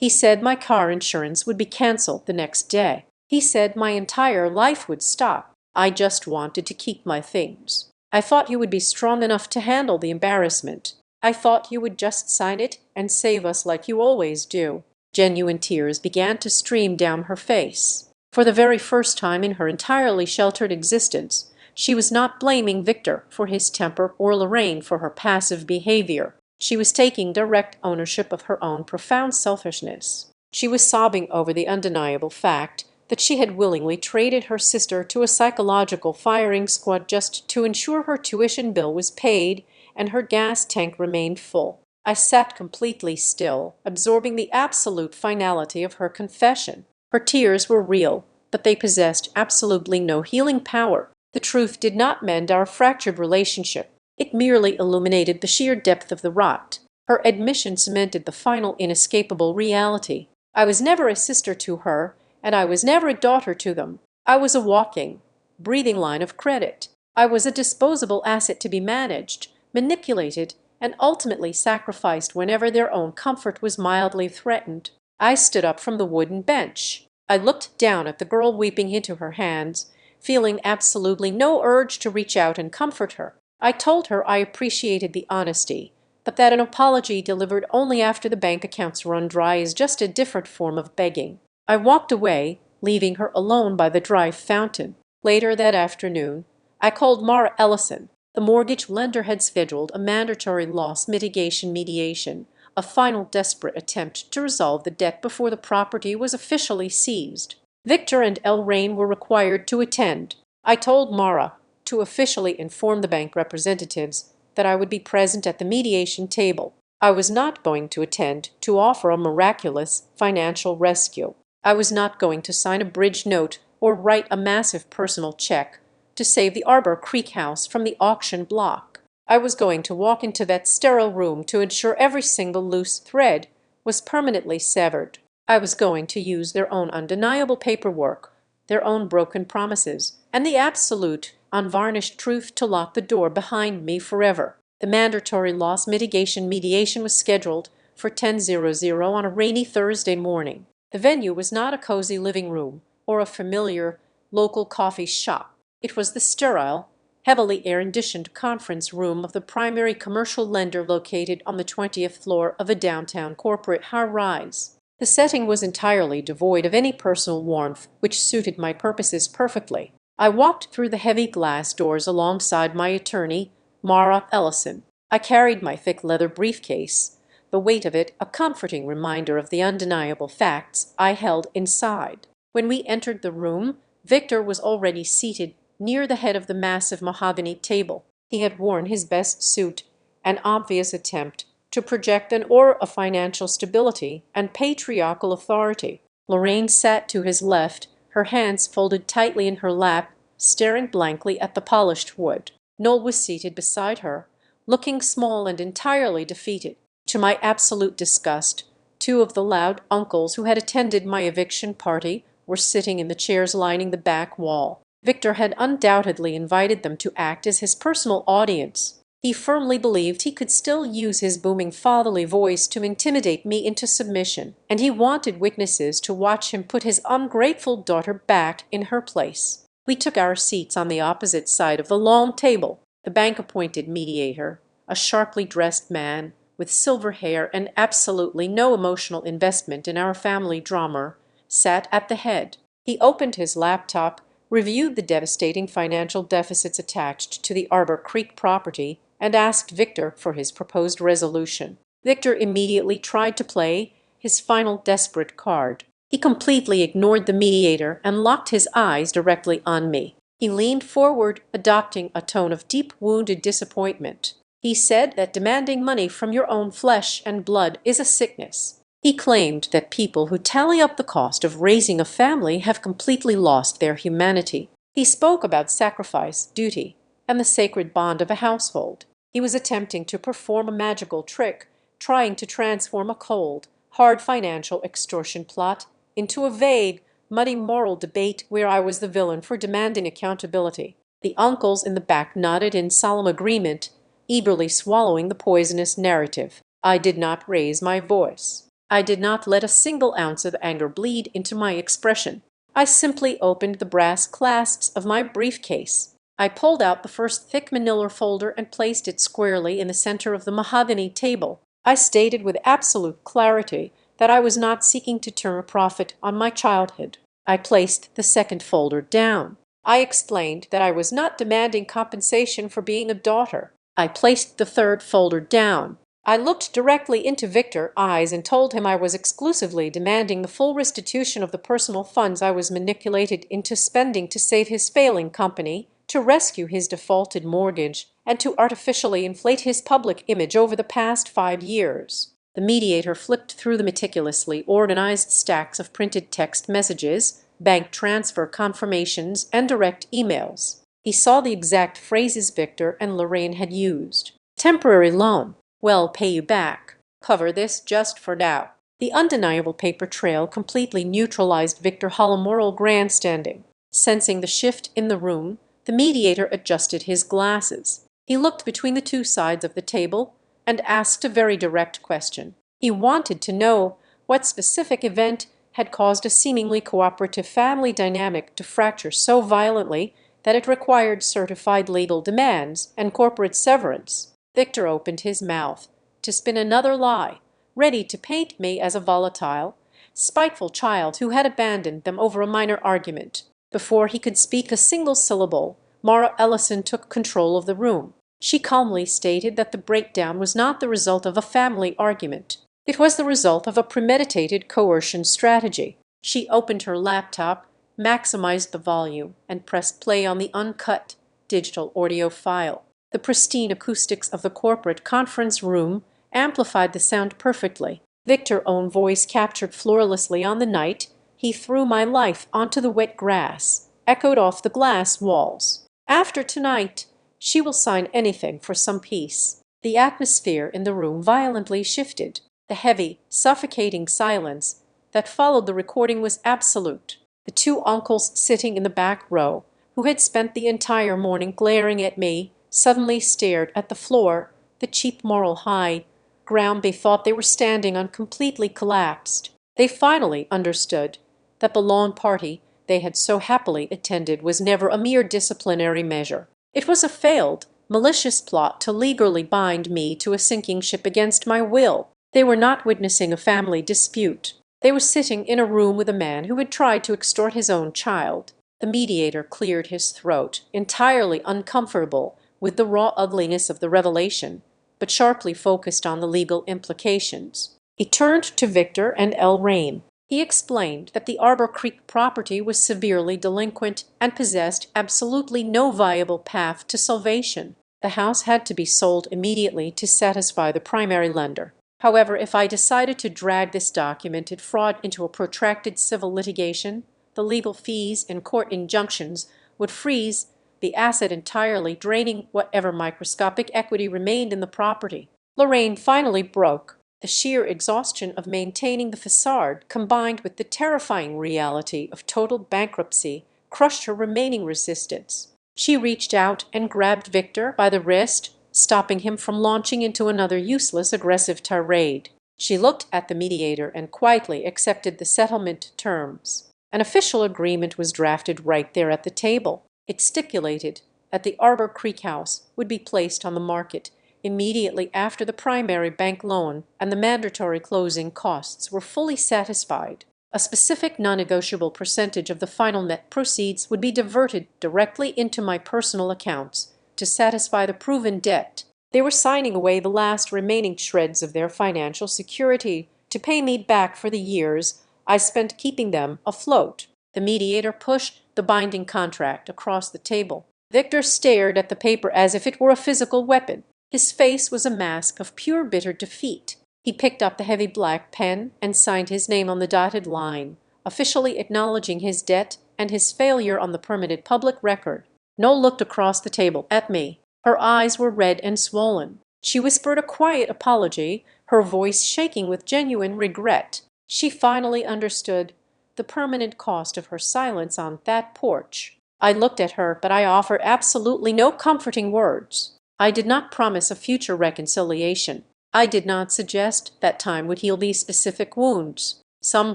He said my car insurance would be canceled the next day. He said my entire life would stop. I just wanted to keep my things. I thought you would be strong enough to handle the embarrassment. I thought you would just sign it and save us like you always do. Genuine tears began to stream down her face. For the very first time in her entirely sheltered existence, she was not blaming Victor for his temper or Lorraine for her passive behavior. She was taking direct ownership of her own profound selfishness. She was sobbing over the undeniable fact that she had willingly traded her sister to a psychological firing squad just to ensure her tuition bill was paid and her gas tank remained full. I sat completely still, absorbing the absolute finality of her confession. Her tears were real, but they possessed absolutely no healing power. The truth did not mend our fractured relationship. It merely illuminated the sheer depth of the rot. Her admission cemented the final inescapable reality. I was never a sister to her, and I was never a daughter to them. I was a walking, breathing line of credit. I was a disposable asset to be managed, manipulated, and ultimately sacrificed whenever their own comfort was mildly threatened. I stood up from the wooden bench. I looked down at the girl weeping into her hands, feeling absolutely no urge to reach out and comfort her. I told her I appreciated the honesty, but that an apology delivered only after the bank accounts run dry is just a different form of begging. I walked away, leaving her alone by the dry fountain. Later that afternoon, I called Mara Ellison. The mortgage lender had scheduled a mandatory loss mitigation mediation, a final desperate attempt to resolve the debt before the property was officially seized. Victor and Lorraine were required to attend. I told Mara to officially inform the bank representatives that I would be present at the mediation table. I was not going to attend to offer a miraculous financial rescue. I was not going to sign a bridge note or write a massive personal check to save the Arbor Creek house from the auction block. I was going to walk into that sterile room to ensure every single loose thread was permanently severed. I was going to use their own undeniable paperwork, their own broken promises, and the absolute, unvarnished truth to lock the door behind me forever. The mandatory loss mitigation mediation was scheduled for 10:00 on a rainy Thursday morning. The venue was not a cozy living room or a familiar local coffee shop. It was the sterile, heavily air-conditioned conference room of the primary commercial lender located on the 20th floor of a downtown corporate high-rise. The setting was entirely devoid of any personal warmth, which suited my purposes perfectly. I walked through the heavy glass doors alongside my attorney, Mara Ellison. I carried my thick leather briefcase, the weight of it a comforting reminder of the undeniable facts I held inside. When we entered the room, Victor was already seated near the head of the massive mahogany table. He had worn his best suit, an obvious attempt to project an aura of financial stability and patriarchal authority. Lorraine sat to his left, her hands folded tightly in her lap, staring blankly at the polished wood. Noel was seated beside her, looking small and entirely defeated. To my absolute disgust, two of the loud uncles who had attended my eviction party were sitting in the chairs lining the back wall. Victor had undoubtedly invited them to act as his personal audience. He firmly believed he could still use his booming fatherly voice to intimidate me into submission, and he wanted witnesses to watch him put his ungrateful daughter back in her place. We took our seats on the opposite side of the long table. The bank-appointed mediator, a sharply dressed man with silver hair and absolutely no emotional investment in our family drama, sat at the head. He opened his laptop, reviewed the devastating financial deficits attached to the Arbor Creek property, and asked Victor for his proposed resolution. Victor immediately tried to play his final desperate card. He completely ignored the mediator and locked his eyes directly on me. He leaned forward, adopting a tone of deep-wounded disappointment. He said that demanding money from your own flesh and blood is a sickness. He claimed that people who tally up the cost of raising a family have completely lost their humanity. He spoke about sacrifice, duty, and the sacred bond of a household. He was attempting to perform a magical trick, trying to transform a cold, hard financial extortion plot into a vague, muddy moral debate where I was the villain for demanding accountability. The uncles in the back nodded in solemn agreement, eagerly swallowing the poisonous narrative. I did not raise my voice. I did not let a single ounce of anger bleed into my expression. I simply opened the brass clasps of my briefcase. I pulled out the first thick manila folder and placed it squarely in the center of the mahogany table. I stated with absolute clarity that I was not seeking to turn a profit on my childhood. I placed the second folder down. I explained that I was not demanding compensation for being a daughter. I placed the third folder down. I looked directly into Victor's eyes and told him I was exclusively demanding the full restitution of the personal funds I was manipulated into spending to save his failing company, to rescue his defaulted mortgage, and to artificially inflate his public image over the past 5 years. The mediator flipped through the meticulously organized stacks of printed text messages, bank transfer confirmations, and direct emails. He saw the exact phrases Victor and Lorraine had used. Temporary loan. Well, pay you back. Cover this just for now. The undeniable paper trail completely neutralized Victor Hollow moral grandstanding. Sensing the shift in the room, the mediator adjusted his glasses. He looked between the two sides of the table and asked a very direct question. He wanted to know what specific event had caused a seemingly cooperative family dynamic to fracture so violently that it required certified legal demands and corporate severance. Victor opened his mouth to spin another lie, ready to paint me as a volatile, spiteful child who had abandoned them over a minor argument. Before he could speak a single syllable, Mara Ellison took control of the room. She calmly stated that the breakdown was not the result of a family argument. It was the result of a premeditated coercion strategy. She opened her laptop, maximized the volume, and pressed play on the uncut digital audio file. The pristine acoustics of the corporate conference room amplified the sound perfectly. Victor's own voice captured flawlessly on the night he threw my life onto the wet grass, echoed off the glass walls. After tonight, she will sign anything for some peace. The atmosphere in the room violently shifted. The heavy, suffocating silence that followed the recording was absolute. The two uncles sitting in the back row, who had spent the entire morning glaring at me, suddenly stared at the floor, the cheap moral high ground they thought they were standing on completely collapsed. They finally understood that the lawn party they had so happily attended was never a mere disciplinary measure. It was a failed, malicious plot to legally bind me to a sinking ship against my will. They were not witnessing a family dispute. They were sitting in a room with a man who had tried to extort his own child. The mediator cleared his throat, entirely uncomfortable with the raw ugliness of the revelation, but sharply focused on the legal implications. He turned to Victor and El Rain. He explained that the Arbor Creek property was severely delinquent and possessed absolutely no viable path to salvation. The house had to be sold immediately to satisfy the primary lender. However, if I decided to drag this documented fraud into a protracted civil litigation, the legal fees and court injunctions would freeze the asset entirely, draining whatever microscopic equity remained in the property. Lorraine finally broke. The sheer exhaustion of maintaining the facade, combined with the terrifying reality of total bankruptcy, crushed her remaining resistance. She reached out and grabbed Victor by the wrist, stopping him from launching into another useless, aggressive tirade. She looked at the mediator and quietly accepted the settlement terms. An official agreement was drafted right there at the table. It stipulated that the Arbor Creek house would be placed on the market immediately after the primary bank loan and the mandatory closing costs were fully satisfied. A specific non-negotiable percentage of the final net proceeds would be diverted directly into my personal accounts to satisfy the proven debt. They were signing away the last remaining shreds of their financial security to pay me back for the years I spent keeping them afloat. The mediator pushed the binding contract across the table. Victor stared at the paper as if it were a physical weapon. His face was a mask of pure bitter defeat. He picked up the heavy black pen and signed his name on the dotted line, officially acknowledging his debt and his failure on the permanent public record. Noel looked across the table at me. Her eyes were red and swollen. She whispered a quiet apology, her voice shaking with genuine regret. She finally understood the permanent cost of her silence on that porch. I looked at her, but I offered absolutely no comforting words. I did not promise a future reconciliation. I did not suggest that time would heal these specific wounds. Some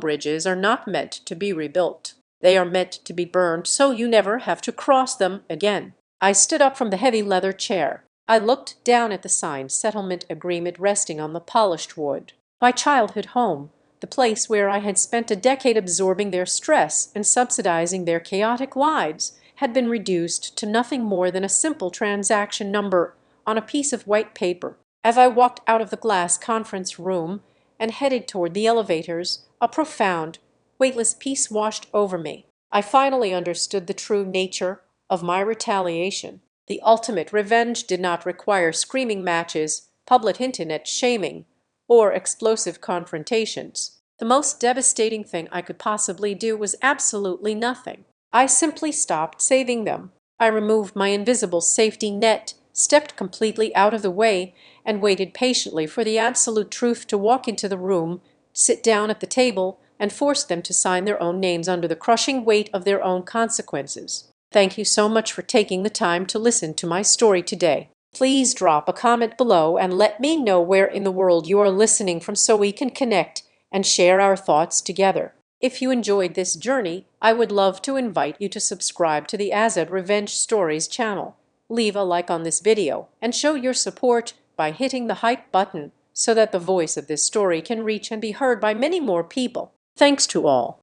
bridges are not meant to be rebuilt. They are meant to be burned so you never have to cross them again. I stood up from the heavy leather chair. I looked down at the signed settlement agreement resting on the polished wood. My childhood home, the place where I had spent a decade absorbing their stress and subsidizing their chaotic lives, had been reduced to nothing more than a simple transaction number on a piece of white paper. As I walked out of the glass conference room and headed toward the elevators, a profound, weightless peace washed over me. I finally understood the true nature of my retaliation. The ultimate revenge did not require screaming matches, public internet shaming, or explosive confrontations. The most devastating thing I could possibly do was absolutely nothing. I simply stopped saving them. I removed my invisible safety net, stepped completely out of the way, and waited patiently for the absolute truth to walk into the room, sit down at the table, and force them to sign their own names under the crushing weight of their own consequences. Thank you so much for taking the time to listen to my story today. Please drop a comment below and let me know where in the world you are listening from so we can connect and share our thoughts together. If you enjoyed this journey, I would love to invite you to subscribe to the Azad Revenge Stories channel. Leave a like on this video and show your support by hitting the hype button so that the voice of this story can reach and be heard by many more people. Thanks to all.